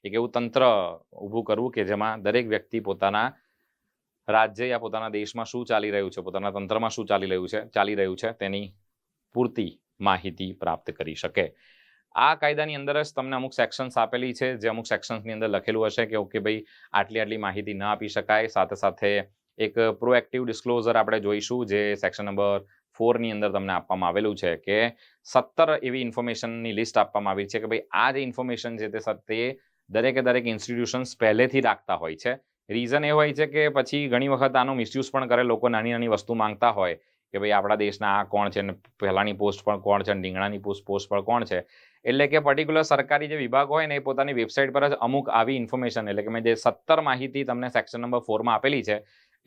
એક એવું તંત્ર ઊભું કરવું કે જેમાં દરેક વ્યક્તિ પોતાના રાજ્ય યા પોતાના દેશમાં શું ચાલી રહ્યું છે, પોતાના તંત્રમાં શું ચાલી રહ્યું છે તેની પૂરતી માહિતી પ્રાપ્ત કરી શકે. આ કાયદાની અંદર જ તમને અમુક સેક્શન્સ આપેલી છે, જે અમુક સેક્શન્સની અંદર લખેલું હશે કે ઓકે ભાઈ આટલી માહિતી ના આપી શકાય. સાથે સાથે એક પ્રોએક્ટિવ ડિસ્ક્લોઝર આપણે જોઈશું, જે સેક્શન નંબર 4 ની અંદર તમને આપવામાં આવેલું છે કે 17 એવી ઇન્ફોર્મેશનની લિસ્ટ આપવામાં આવી છે કે ભાઈ આ જે ઇન્ફોર્મેશન છે તે દરેક ઇન્સ્ટિટ્યુશન્સ પહેલેથી રાખતા હોય છે. રીઝન એ હોય છે કે પછી ઘણી વખત આનો મિસયુઝ પણ કરે લોકો, નાની વસ્તુ માંગતા હોય કે ભાઈ આપણા દેશના આ કોણ છે, ને પહેલાની પોસ્ટ પણ કોણ છે, ડીંગણાની પોસ્ટ પણ કોણ છે. એટલે કે પર્ટિક્યુલર સરકારી જે વિભાગ હોય ને એ પોતાની વેબસાઇટ પર જ અમુક આવી ઇન્ફોર્મેશન, એટલે કે મેં જે 17 માહિતી તમને સેક્શન નંબર 4 માં આપેલી છે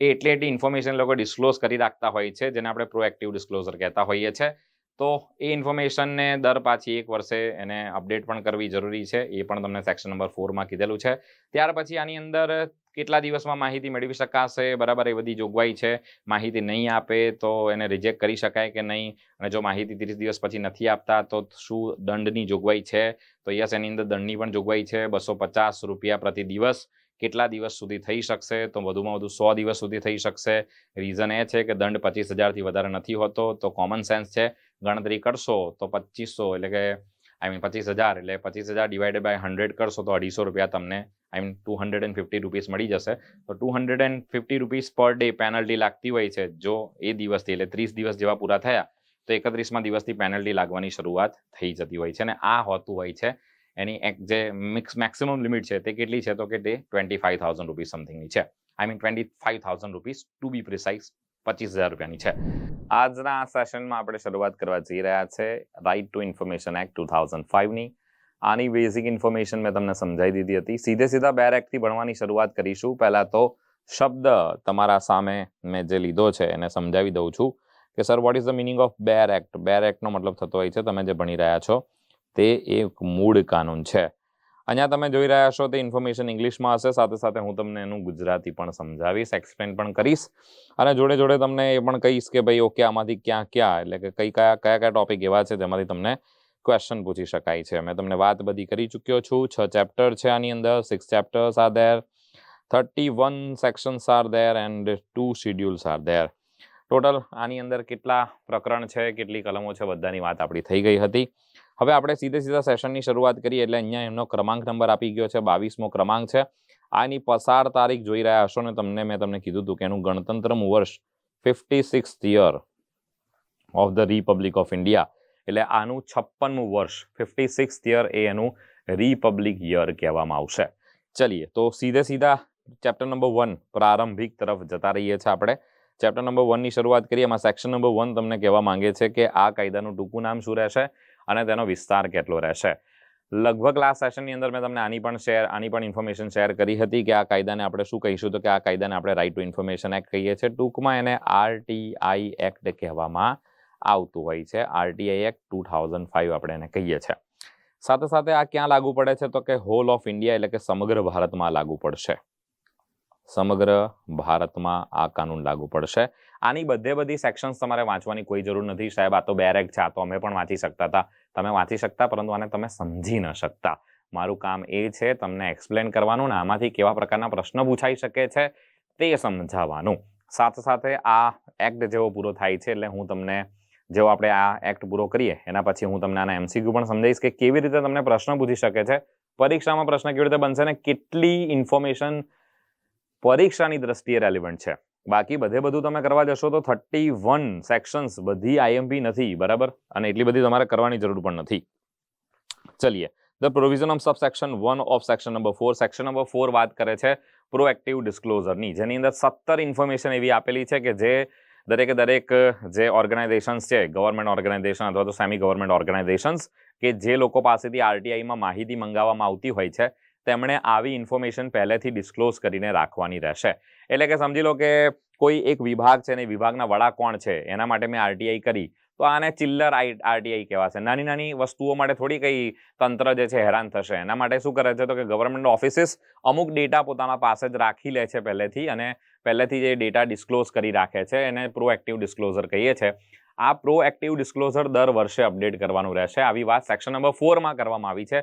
એ એટલી ઇન્ફોર્મેશન લોકો ડિસ્ક્લોઝ કરી રાખતા હોય છે, જેને આપણે પ્રોએક્ટિવ ડિસ્ક્લોઝર કહેતા હોઈએ છીએ. તો એ ઇન્ફોર્મેશનને દર પાછી 1 વર્ષે એને અપડેટ પણ કરવી જરૂરી છે, એ પણ તમને સેક્શન નંબર 4 માં કીધેલું છે. ત્યાર પછી આની અંદર કેટલા દિવસમાં માહિતી મેળવી શકાશે, બરાબર, એ બધી જોગવાઈ છે. માહિતી નહીં આપે તો એને રિજેક્ટ કરી શકાય કે નહીં, અને જો માહિતી 30 દિવસ પછી નથી આપતા તો શું દંડની જોગવાઈ છે? તો યસ, એની અંદર દંડની પણ જોગવાઈ છે, 250 રૂપિયા પ્રતિ દિવસ. કેટલા દિવસ સુધી થઈ શકશે? તો વધુમાં વધુ 100 દિવસ સુધી થઈ શકશે. રીઝન એ છે કે દંડ 25,000થી વધારે નથી હોતો. તો કોમન સેન્સ છે, ગણતરી કરશો તો 2500 એટલે કે 25,000 એટલે 25,000 ડિવાઇડેડ બાય 100 કરશો તો 250 રૂપિયા તમને 250 રૂપીસ મળી જશે. તો 250 રૂપીસ પર ડે પેનલ્ટી લાગતી હોય છે. જો એ દિવસથી એટલે 30 દિવસ જેવા પૂરા થયા તો 31મા દિવસથી પેનલ્ટી લાગવાની શરૂઆત થઈ જતી હોય છે. અને આ હોતું હોય છે એની જે મેક્સિમમ લિમિટ છે તે કેટલી છે? તો કે તે 25,000 રૂપીસ સમથિંગની છે. 25,000 રૂપીસ ટુ બી પ્રિસાઇઝ, 25,000 રૂપિયાની છે. આજના આ સેશનમાં આપણે શરૂઆત કરવા જઈ રહ્યા છે રાઇટ ટુ ઇન્ફોર્મેશન એક્ટ 2005ની. આની બેઝિક ઇન્ફોર્મેશન મેં તમને સમજાવી દીધી હતી. સીધા બેર એક્ટથી ભણવાની શરૂઆત કરીશું. પહેલા તો શબ્દ તમારા સામે મેં જે લીધો છે એને સમજાવી દઉં છું કે sir what is the meaning of bare act. Bare એક્ટનો મતલબ થતો હોય છે, તમે જે ભણી રહ્યા છો તે એક મૂળ કાનૂન છે. અહીંયા તમે જોઈ રહ્યા છો તે ઇન્ફોર્મેશન ઇંગ્લિશમાં હશે, સાથે સાથે હું તમને એનું ગુજરાતી પણ સમજાવીશ, એક્સપ્લેન પણ કરીશ, અને જોડે જોડે તમને એ પણ કહીશ કે ભાઈ ઓકે આમાંથી ક્યાં એટલે કે કયા ટોપિક એવા છે જેમાંથી તમને ક્વેશ્ચન પૂછી શકાય છે. મેં તમને વાત બધી કરી ચૂક્યો છું. 6 ચેપ્ટર છે આની અંદર, 6 chapters are there, 31 sections are there and 2 schedules are there. Total આની અંદર કેટલા પ્રકરણ છે, કેટલી કલમો છે, બધાની વાત આપણી થઈ ગઈ હતી. હવે આપણે સીધા સેશનની શરૂઆત કરીએ. એટલે અહીંયા એમનો ક્રમાંક નંબર આપી ગયો છે, 22મો ક્રમાંક છે. આની પસાર તારીખ જોઈ રહ્યા હશો ને મેં તમને કીધું હતું કે એનું ગણતંત્રનું વર્ષ 56th year of the Republic of India, એટલે આનું 56મું વર્ષ, 56th યર એ એનું રિપબ્લિક યર કહેવામાં આવશે. ચલીએ તો સીધા ચેપ્ટર નંબર 1 પ્રારંભિક તરફ જતા રહીએ છીએ આપણે. ચેપ્ટર નંબર 1ની શરૂઆત કરીએ. એમાં સેક્શન નંબર 1 તમને કહેવા માંગે છે કે આ કાયદાનું ટૂંકું નામ શું રહેશે અને તેનો વિસ્તાર કેટલો રહેશે. લગભગ લાસ્ટ સેશનની અંદર મેં તમને આની પણ ઇન્ફોર્મેશન શેર કરી હતી કે આ કાયદાને આપણે શું કહીશું, તો કે આ કાયદાને આપણે રાઇટ ટુ ઇન્ફોર્મેશન એક્ટ કહીએ છીએ. ટૂંકમાં એને RTI એક્ટ કહેવામાં આવતું હોય છે. RTI એક્ટ 2005 આપણે એને કહીએ છીએ. સાથે સાથે આ ક્યાં લાગુ પડે છે? તો કે હોલ ઓફ ઇન્ડિયા એટલે કે સમગ્ર ભારતમાં લાગુ પડશે. સમગ્ર ભારતમાં આ કાનૂન લાગુ પડશે. આની બધી સેક્શન્સ તમારે વાંચવાની કોઈ જરૂર નથી. સાહેબ આ તો બેર એક્ટ છે, આ તો અમે પણ વાંચી શકતા હતા. તમે વાંચી શકતા, પરંતુ આને તમે સમજી ન શકતા. મારું કામ એ છે તમને એક્સપ્લેન કરવાનું ને આમાંથી કેવા પ્રકારના પ્રશ્ન પૂછાઈ શકે છે તે સમજાવવાનું. સાથે આ એક્ટ જેવો પૂરો થાય છે એટલે હું તમને જેવો આપણે આ એક્ટ પૂરો કરીએ એના પછી હું તમને આના MCQ પણ સમજાવીશ કે કેવી રીતે તમને પ્રશ્ન પૂછી શકે છે, પરીક્ષામાં પ્રશ્ન કેવી રીતે બનશે ને કેટલી ઇન્ફોર્મેશન પરીક્ષાની દ્રષ્ટિએ રેલિવન્ટ છે. બાકી બધું તમે કરવા જશો તો 31 સેક્શન્સ બધી IMP નથી, બરાબર, અને એટલી બધી તમારે કરવાની જરૂર પણ નથી. ચલીએ, the provision of subsection 1 of section number 4. Section number 4 વાત કરે છે પ્રોએક્ટિવ ડિસ્ક્લોઝરની, જેની અંદર 17 ઇન્ફોર્મેશન એવી આપેલી છે કે જે દરેક જે ઓર્ગેનાઇઝેશન્સ છે, ગવર્મેન્ટ ઓર્ગેનાઇઝેશન અથવા તો સેમી ગવર્મેન્ટ ઓર્ગેનાઇઝેશન્સ, કે જે લોકો પાસેથી RTIમાં માહિતી મંગાવવામાં આવતી હોય છે તેમણે આવી ઇન્ફોર્મેશન પહેલેથી ડિસ્ક્લોઝ કરીને રાખવાની રહેશે. એટલે કે સમજી લો કે કોઈ એક વિભાગ છે ને વિભાગના વડા કોણ છે એના માટે મેં RTI કરી, તો આને ચિલ્લર RTI કહેવાશે. નાની વસ્તુઓ માટે થોડી કઈ તંત્ર જે છે હેરાન થશે. એના માટે શું કરે છે તો કે ગવર્મેન્ટ ઓફિસીસ અમુક ડેટા પોતાના પાસે જ રાખી લે છે પહેલેથી, અને પહેલેથી જે ડેટા ડિસ્ક્લોઝ કરી રાખે છે એને પ્રોએક્ટિવ ડિસ્ક્લોઝર કહીએ છીએ. આ પ્રોએક્ટિવ ડિસ્ક્લોઝર દર વર્ષે અપડેટ કરવાનું રહેશે. આવી વાત સેક્શન નંબર 4માં કરવામાં આવી છે.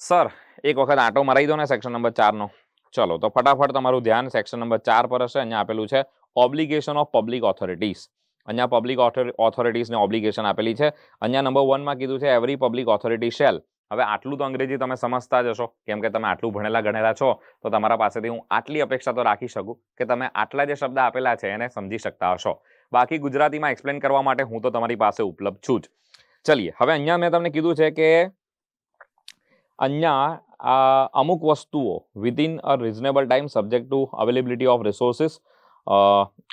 સર એક વખત આંટો મરાઈ દો ને સેક્શન નંબર 4નો. ચલો તો ફટાફટ તમારું ધ્યાન સેક્શન નંબર 4 પર હશે. અહીંયા આપેલું છે ઓબ્લિગેશન ઓફ પબ્લિક ઓથોરિટીઝ. અહીંયા પબ્લિક ઓથોરિટીઝને ઓબ્લિગેશન આપેલી છે. અહીંયા નંબર 1માં કીધું છે એવરી પબ્લિક ઓથોરિટી શેલ. હવે આટલું તો અંગ્રેજી તમે સમજતા જ હશો, કેમ કે તમે આટલું ભણેલા ગણેલા છો, તો તમારા પાસેથી હું આટલી અપેક્ષા તો રાખી શકું કે તમે આટલા જે શબ્દ આપેલા છે એને સમજી શકતા હશો. બાકી ગુજરાતીમાં એક્સપ્લેન કરવા માટે હું તો તમારી પાસે ઉપલબ્ધ છું જ. ચલીએ, હવે અહીંયા મેં તમને કીધું છે કે અહીંયા અમુક વસ્તુઓ within a reasonable time subject to availability of resources,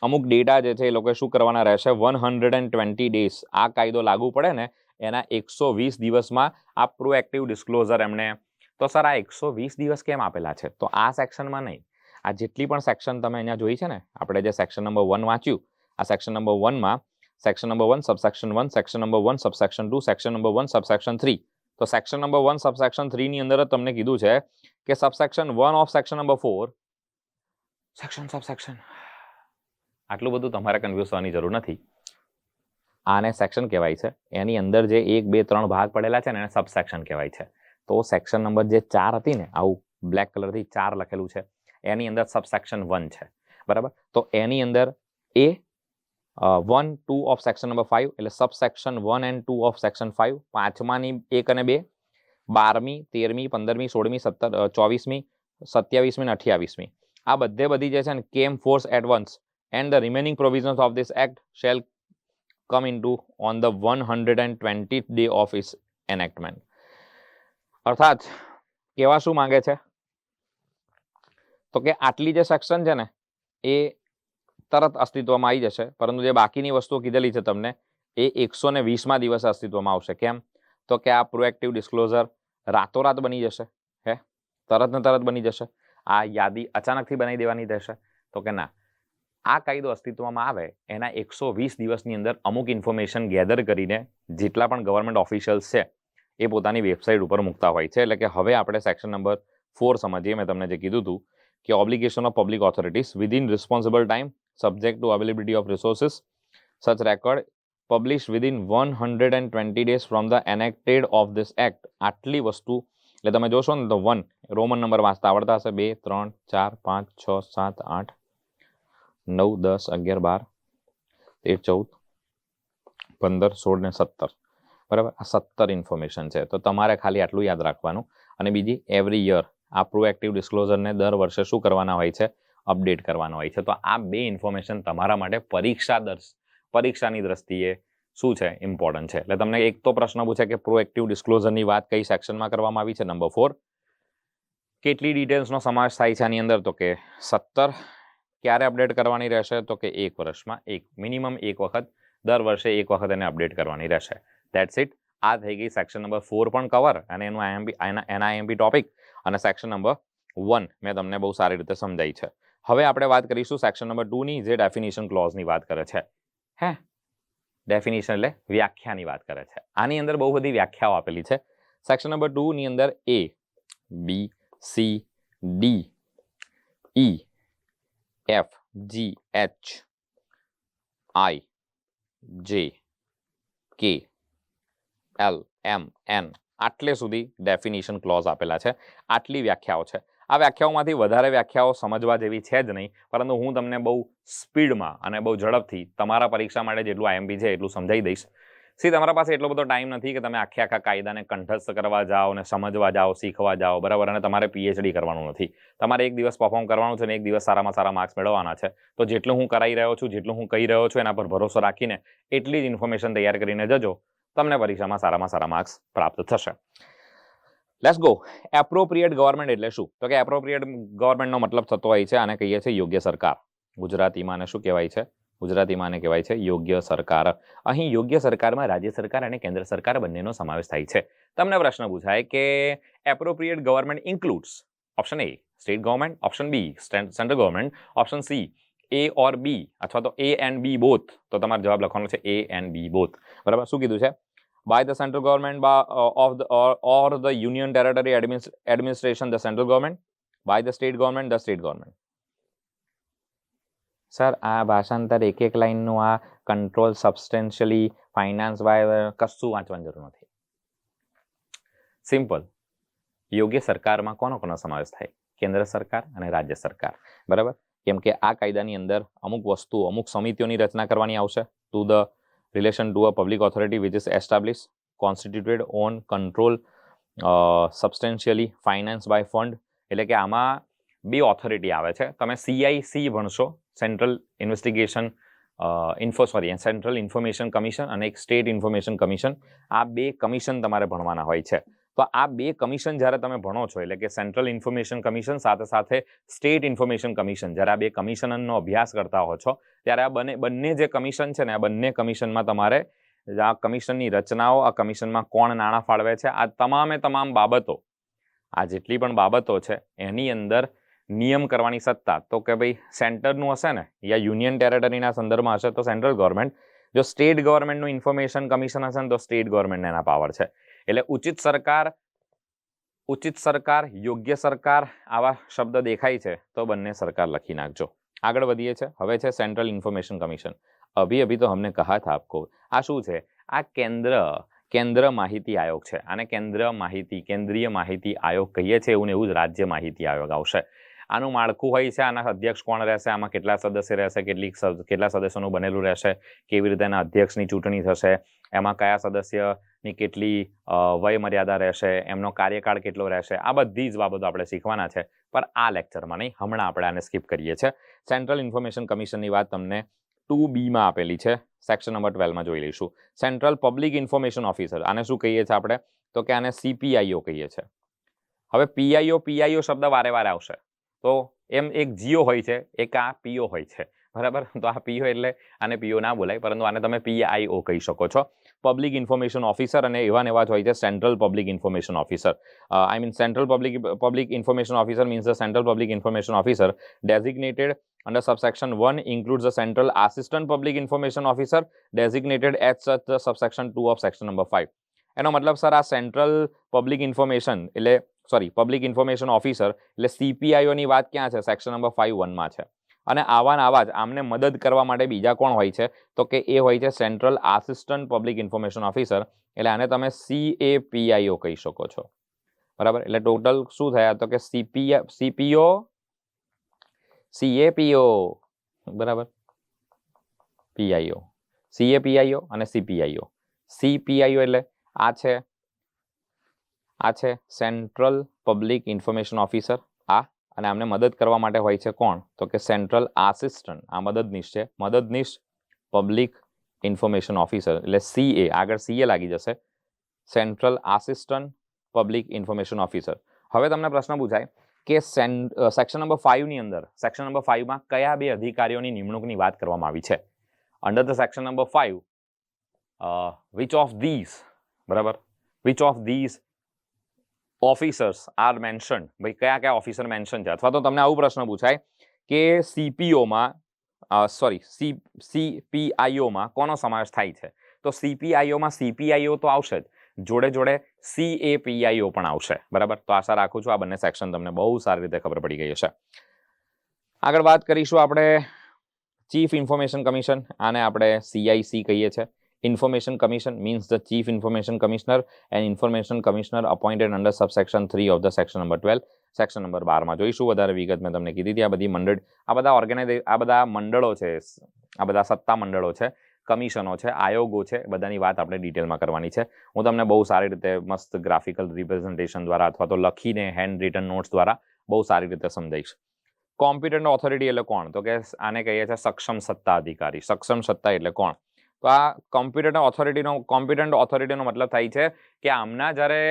અમુક ડેટા જે છે એ લોકો શું કરવાના રહેશે, 120 ડેઝ આ કાયદો લાગુ પડે ને એના 120 દિવસમાં આ પ્રોએક્ટિવ ડિસ્ક્લોઝર એમણે. તો સર આ 120 દિવસ કેમ આપેલા છે? તો આ સેક્શનમાં નહીં, આ જેટલી પણ સેક્શન તમે અહીંયા જોઈ છે ને, આપણે જે સેક્શન નંબર 1 વાંચ્યું, આ સેક્શન નંબર 1માં section number 1 subsection 1, section number 1 subsection 2, section number 1 subsection 3. તો સેક્શન નંબર 1 સબસેક્શન 3 ની અંદર જ તમને કીધું છે કે subsection 1 of section number 4 section subsection, આટલું બધું તમારે કન્ફ્યુઝ થવાની જરૂર નથી. આને સેક્શન કહેવાય છે. એની અંદર જે 1, 2, 3 ભાગ પડેલા છે ને એને સબસેક્શન કહેવાય છે. તો સેક્શન નંબર જે 4 હતી ને, આવું બ્લેક કલરથી 4 લખેલું છે, એની અંદર સબસેક્શન 1 છે. બરાબર. તો એની અંદર એ 1, 2 ઓફ સેક્શન નંબર 5 એટલે સબસેક્શન 1 એન્ડ 2 ઓફ સેક્શન 5, 5માની 1 અને 2, 12મી, 13મી, 15મી, 16મી, 17, 24મી, 27મી અને 28મી આ બધી જે છે ને came force at once and the remaining provisions of this act shall come into on the 120th day of its enactment. અર્થાત કેવા શું માંગે છે તો કે આટલી જે સેક્શન છે ને એ તરત અસ્તિત્વમાં આવી જશે, પરંતુ જે બાકીની વસ્તુઓ કીધેલી છે તમને એ 120મા દિવસે અસ્તિત્વમાં આવશે. કેમ? તો કે આ પ્રોએક્ટિવ ડિસ્ક્લોઝર રાતોરાત બની જશે, તરત ને તરત બની જશે. આ યાદી અચાનકથી બનાવી દેવાની રહેશે તો કે ના, આ કાયદો અસ્તિત્વમાં આવે એના 120 દિવસની અંદર અમુક ઇન્ફોર્મેશન ગેધર કરીને જેટલા પણ ગવર્મેન્ટ ઓફિશિયલ્સ છે એ પોતાની વેબસાઇટ ઉપર મૂકતા હોય છે. એટલે કે હવે આપણે સેક્શન નંબર 4 સમજીએ. મેં તમને જે કીધું હતું કે obligation of public authorities within responsible time subject to availability of resources such record publish within 120 days from the enacted of this act. આટલી વસ્તુ એટલે તમે જોશો ને તો 1 રોમન નંબર વાંચતા આવડતા હશે, 2, 3, 4, 5, 6, 7, 8, 9, 10, 11, 12, 13, 14, 15, 16 ને 17. બરાબર. આ 17 ઇન્ફોર્મેશન છે. તો તમારે ખાલી આટલું યાદ રાખવાનું. અને બીજી, એવરી યર આ પ્રોએક્ટિવ ડિસ્ક્લોઝરને દર વર્ષે શું કરવાના હોય છે? અપડેટ કરવાના હોય છે. તો આ 2 ઇન્ફોર્મેશન તમારા માટે પરીક્ષાની દ્રષ્ટિએ શું છે? ઇમ્પોર્ટન્ટ છે. એટલે તમને એક તો પ્રશ્ન પૂછે કે પ્રોએક્ટિવ ડિસ્ક્લોઝરની વાત કઈ સેક્શનમાં કરવામાં આવી છે? નંબર 4. કેટલી ડિટેલ્સનો સમાવેશ થાય છે આની અંદર? તો કે 17. ક્યારે અપડેટ કરવાની રહેશે? તો કે 1 વર્ષમાં મિનિમમ 1 વખત, દર વર્ષે 1 વખત એને અપડેટ કરવાની રહેશે. That's it. આ થઈ ગઈ સેક્શન નંબર 4 પણ કવર અને એનું આઈએમપી ટોપિક. અને સેક્શન નંબર 1 મેં તમને બહુ સારી રીતે સમજાઈ છે. હવે આપણે વાત કરીશું સેક્શન નંબર 2 ની, જે ડેફિનેશન ક્લોઝની વાત કરે છે. ડેફિનેશન એટલે વ્યાખ્યાની વાત કરે છે. આની અંદર બહુ બધી વ્યાખ્યાઓ આપેલી છે. સેક્શન નંબર 2 ની અંદર A, B, C, D, E, F, G, H, I, J, K, L, M, N આટલે સુધી ડેફિનેશન ક્લોઝ આપેલા છે. આટલી વ્યાખ્યાઓ છે. આ વ્યાખ્યાઓમાંથી વધારે વ્યાખ્યાઓ સમજવા જેવી છે જ નહીં, પરંતુ હું તમને બહુ સ્પીડમાં અને બહુ ઝડપથી તમારા પરીક્ષા માટે જેટલું આઈએમપી છે એટલું સમજાવી દઈશ. તમારા પાસે એટલો બધો ટાઈમ નથી કે તમે આખા કાયદાને કંઠસ્થ કરવા જાઓ ને સમજવા જાઓ, શીખવા જાઓ. બરાબર. અને તમારે પીએચડી કરવાનું નથી. તમારે એક દિવસ પરફોર્મ કરવાનું છે ને એક દિવસ સારામાં સારા માર્ક્સ મેળવવાના છે. તો જેટલું હું કરાવી રહ્યો છું, જેટલું હું કહી રહ્યો છું, એના પર ભરોસો રાખીને એટલી જ ઇન્ફોર્મેશન તૈયાર કરીને જજો. તમને પરીક્ષામાં સારામાં સારા માર્ક્સ પ્રાપ્ત થશે. Let's go. એપ્રોપ્રિએટ ગવર્મેન્ટ એટલે શું? તો કે એપ્રોપ્રિએટ ગવર્મેન્ટનો મતલબ થતો હોય છે, આને કહીએ છીએ યોગ્ય સરકાર. ગુજરાતીમાં આને શું કહેવાય છે? ગુજરાતીમાં આને કહેવાય છે યોગ્ય સરકાર. અહીં યોગ્ય સરકારમાં રાજ્ય સરકાર અને કેન્દ્ર સરકાર બંનેનો સમાવેશ થાય છે. તમને પ્રશ્ન પૂછાય કે appropriate government includes option A state government, option B central government, option C A or B અથવા તો A and B both. તો તમારો જવાબ લખવાનો છે A and B both. બરાબર. શું કીધું છે? by the central government or the union territory administration the central government, by the state government the state government. Sir આ ભાષાંતર એક લાઈનનું આ કંટ્રોલ સબસ્ટેન્શિયલી ફાઇનાન્સ બાય કશું વાંચવાની જરૂર નથી. સિમ્પલ. યોગ્ય સરકારમાં કોનો સમાવેશ થાય? કેન્દ્ર સરકાર અને રાજ્ય સરકાર. બરાબર. કેમ કે આ કાયદાની અંદર અમુક વસ્તુ, અમુક સમિતિઓની રચના કરવાની આવશે to the relation to a public authority which is established, constituted on control substantially financed by fund. એટલે કે આમાં 2 ઓથોરિટી આવે છે. તમે CIC ભણશો, સેન્ટ્રલ સેન્ટ્રલ ઇન્ફોર્મેશન કમિશન અને એક સ્ટેટ ઇન્ફોર્મેશન કમિશન. આ 2 કમિશન તમારે ભણવાના હોય છે. તો આ 2 કમિશન જ્યારે તમે ભણો છો, એટલે કે સેન્ટ્રલ ઇન્ફોર્મેશન કમિશન સાથે સાથે સ્ટેટ ઇન્ફોર્મેશન કમિશન, જ્યારે આ 2 કમિશનનો અભ્યાસ કરતા હો છો ત્યારે આ બંને જે કમિશન છે ને, આ બંને કમિશનમાં તમારે આ કમિશનની રચનાઓ, આ કમિશનમાં કોણ નાણાં ફાળવે છે, આ તમામ બાબતો, આ જેટલી પણ બાબતો છે એની અંદર નિયમ કરવાની સત્તા તો કે ભાઈ સેન્ટરનું હશે ને, યા યુનિયન ટેરેટરીના સંદર્ભમાં હશે તો સેન્ટ્રલ ગવર્મેન્ટ. જો સ્ટેટ ગવર્મેન્ટનું ઇન્ફોર્મેશન કમિશન હશે ને તો સ્ટેટ ગવર્મેન્ટને એના પાવર છે. એટલે ઉચિત સરકાર ઉચિત સરકાર, યોગ્ય સરકાર આવા શબ્દ દેખાય છે તો બંને સરકાર લખી નાખજો. આગળ વધીએ છે. હવે છે સેન્ટ્રલ ઇન્ફોર્મેશન કમિશન. અભી તો हमने कहा था आपको. આ શું છે? આ કેન્દ્ર માહિતી આયોગ છે. આને કેન્દ્રીય માહિતી આયોગ કહીએ છીએ. એવું ને એવું જ રાજ્ય માહિતી આયોગ આવશે. આનું માળખું હોય છે. આના અધ્યક્ષ કોણ રહેશે, આમાં કેટલા સદસ્ય રહેશે, કેટલા સદસ્યોનું બનેલું રહેશે, કેવી રીતે એના અધ્યક્ષની ચૂંટણી થશે, એમાં કયા સદસ્યની કેટલી વય મર્યાદા રહેશે, એમનો કાર્યકાળ કેટલો રહેશે, આ બધી જ બાબતો આપણે શીખવાના છે. પણ આ લેક્ચરમાં નહીં, હમણાં આપણે આને સ્કીપ કરીએ છીએ. સેન્ટ્રલ ઇન્ફોર્મેશન કમિશનની વાત તમને 2B માં આપેલી છે. સેક્શન નંબર 12 માં જોઈ લઈશું. સેન્ટ્રલ પબ્લિક ઇન્ફોર્મેશન ઓફિસર, આને શું કહીએ છીએ આપણે? તો કે આને CPIO કહીએ છીએ. હવે PIO શબ્દ વારે વારે આવશે. તો એમ એક જીઓ હોય છે, એક આ PO હોય છે, બરાબર? તો આ PO એટલે આને PO ના બોલાય, પરંતુ આને તમે PIO કહી શકો છો. પબ્લિક ઇન્ફોર્મેશન ઓફિસર અને એવા જ હોય છે central public information officer. I mean central public information officer means the central public information officer designated under subsection 1 includes the central assistant public information officer designated as such the subsection 2 of section number 5. એનો મતલબ sir આ central public information public information officer એટલે CPIO ની વાત ક્યાં છે? Section number 5(1) માં છે. અને આવા જ આમને મદદ કરવા માટે બીજા કોણ હોય છે? તો કે એ હોય છે central assistant public information officer. એટલે આને તમે CAPIO કહી શકો છો, બરાબર? એટલે ટોટલ શું થયા? તો કે CPO, CAPO, બરાબર, PIO, CAPIO અને CPIO. CPIO એટલે આ છે સેન્ટ્રલ પબ્લિક ઇન્ફોર્મેશન ઓફિસર. અને આમને મદદ કરવા માટે હોય છે કોણ? તો કે સેન્ટ્રલ આસિસ્ટન્ટ, આ મદદનીશ છે, મદદનીશ પબ્લિક ઇન્ફોર્મેશન ઓફિસર એટલે CA, આગળ CA લાગી જશે, central assistant public information officer. હવે તમને પ્રશ્ન પૂછાય કે સેક્શન નંબર 5 ની અંદર, સેક્શન નંબર 5 માં કયા બે અધિકારીઓની નિમણૂકની વાત કરવામાં આવી છે? Under the section number 5 which of these, બરાબર, which of these officers are mention, ભાઈ કયા ઓફિસર મેન્શન છે? અથવા તો તમને આવું પ્રશ્ન પૂછાય કે CPIO માં કોનો સમાવેશ થાય છે? તો CPIO માં CPIO તો આવશે જ, જોડે CAPIO પણ આવશે, બરાબર? તો આશા રાખું છું આ બંને સેક્શન તમને બહુ સારી રીતે ખબર પડી ગઈ હશે. આગળ વાત કરીશું આપણે ચીફ ઇન્ફોર્મેશન કમિશન. આને આપણે CIC કહીએ છીએ. Information Commission means the Chief Information Commissioner and Information Commissioner appointed under subsection 3 of the section number 12. Section number 12 માં જોઈશું. વધારે વિગત મેં તમને કીધી હતી. આ બધા મંડળો છે, આ બધા સત્તા મંડળો છે, કમિશનો છે, આયોગો છે, બધાની વાત આપણે ડિટેલમાં કરવાની છે. હું તમને બહુ સારી રીતે મસ્ત ગ્રાફિકલ રિપ્રેઝન્ટેશન દ્વારા અથવા તો લખીને હેન્ડ રિટન નોટ્સ દ્વારા બહુ સારી રીતે સમજાવીશ. કોમ્પિટન્ટ ઓથોરિટી એટલે કોણ? તો કે આને કહીએ છીએ સક્ષમ સત્તા અધિકારી. સક્ષમ સત્તા એટલે કોણ? તો આ કોમ્પિટન્ટ ઓથોરિટીનો મતલબ થાય છે કે આમના જ્યારે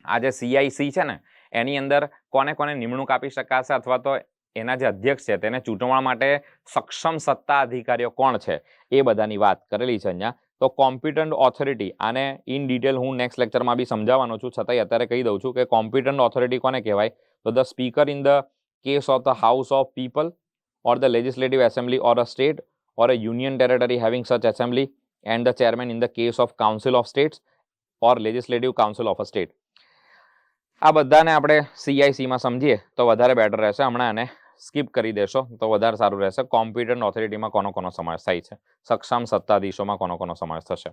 આ જે CIC છે ને એની અંદર કોને નિમણૂક આપી શકાશે અથવા તો એના જે અધ્યક્ષ છે તેને ચૂંટવા માટે સક્ષમ સત્તા અધિકારીઓ કોણ છે એ બધાની વાત કરેલી છે અહીંયા. તો કોમ્પિટન્ટ ઓથોરિટી, આને ઇન ડિટેલ હું નેક્સ્ટ લેક્ચરમાં બી સમજાવવાનો છું, છતાંય અત્યારે કહી દઉં છું કે કોમ્પિટન્ટ ઓથોરિટી કોને કહેવાય? તો the speaker in the case of the house of people or the legislative assembly or a state or a union territory having such assembly and the chairman in the case of council of states or legislative council of a state. આ બધાને આપણે CIC માં સમજીએ તો વધારે better રહેશે. હમણાં આને સ્કીપ કરી દેશો તો વધારે સારું રહેશે. કોમ્પિટન્ટ ઓથોરિટીમાં કોનો સમાવેશ થાય છે? સક્ષમ સત્તાધીશોમાં કોનો સમાવેશ થશે?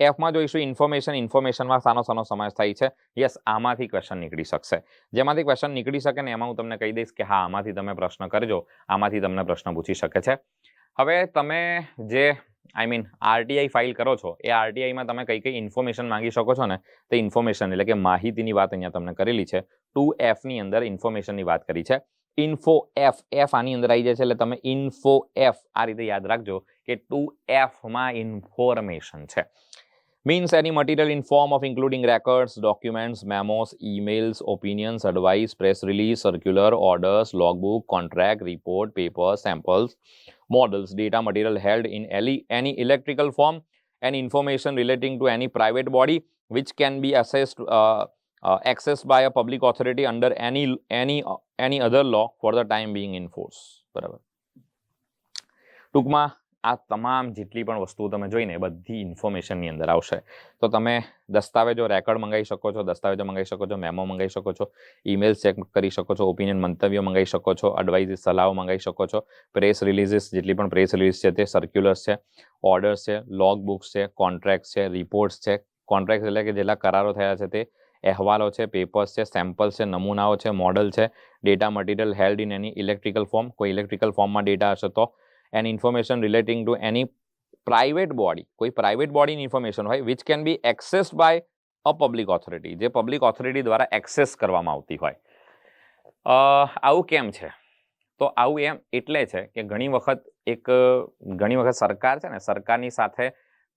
F માં જોઈશું ઇન્ફોર્મેશનમાં શાનો સમાવેશ થાય છે? યસ, આમાંથી ક્વેશ્ચન નીકળી શકશે. જેમાંથી ક્વેશ્ચન નીકળી શકે ને એમાં હું તમને કહી દઈશ કે હા, આમાંથી તમે પ્રશ્ન કરજો, આમાંથી તમને પ્રશ્ન પૂછી શકે છે. હવે તમે જે RTI ફાઇલ કરો છો એ RTIમાં તમે કઈ ઇન્ફોર્મેશન માંગી શકો છો ને તે ઇન્ફોર્મેશન એટલે કે માહિતીની વાત અહીંયા તમને કરેલી છે. 2F ની અંદર ઇન્ફોર્મેશનની વાત કરી છે. ઇન્ફો F આની અંદર આવી જાય છે એટલે તમે ઇન્ફો F આ રીતે યાદ રાખજો કે 2F માં ઇન્ફોર્મેશન છે. Means any material in form of including records, documents, memos, emails, opinions, advice, press release, circular, orders, logbook, contract, report, papers, samples, models, data material held in any electrical form and information relating to any private body which can be accessed by a public authority under any other law for the time being in force. બરાબર. ટૂંકમાં આ તમામ જેટલી પણ વસ્તુઓ તમે જોઈને એ બધી ઇન્ફોર્મેશનની અંદર આવશે. તો તમે દસ્તાવેજો રેકોર્ડ મંગાવી શકો છો, દસ્તાવેજો મંગાવી શકો છો, મેમો મંગાવી શકો છો, ઈમેલ ચેક કરી શકો છો, ઓપિનિયન મંતવ્યો મંગાવી શકો છો, એડવાઇઝ સલાહો મંગાવી શકો છો, પ્રેસ રિલીઝીસ જેટલી પણ પ્રેસ રિલીઝ છે તે, સર્ક્યુલર્સ છે, ઓર્ડર્સ છે, લોગ બુક્સ છે, કોન્ટ્રાક્ટ છે, રિપોર્ટ્સ છે. કોન્ટ્રાક્ટ એટલે કે જેટલા કરારો થયા છે તે, અહેવાલો છે, પેપર્સ છે, સેમ્પલ્સ છે, નમૂનાઓ છે, મોડલ છે, data material held in any electrical form, કોઈ ઇલેક્ટ્રિકલ ફોર્મમાં ડેટા હશે તો, and information relating to any private body, કોઈ પ્રાઇવેટ બોડીની ઇન્ફોર્મેશન હોય which can be accessed by a public authority, જે પબ્લિક ઓથોરિટી દ્વારા એક્સેસ કરવામાં આવતી હોય. આવું કેમ છે? તો આવું એમ એટલે છે કે ઘણી વખત સરકાર છે ને, સરકારની સાથે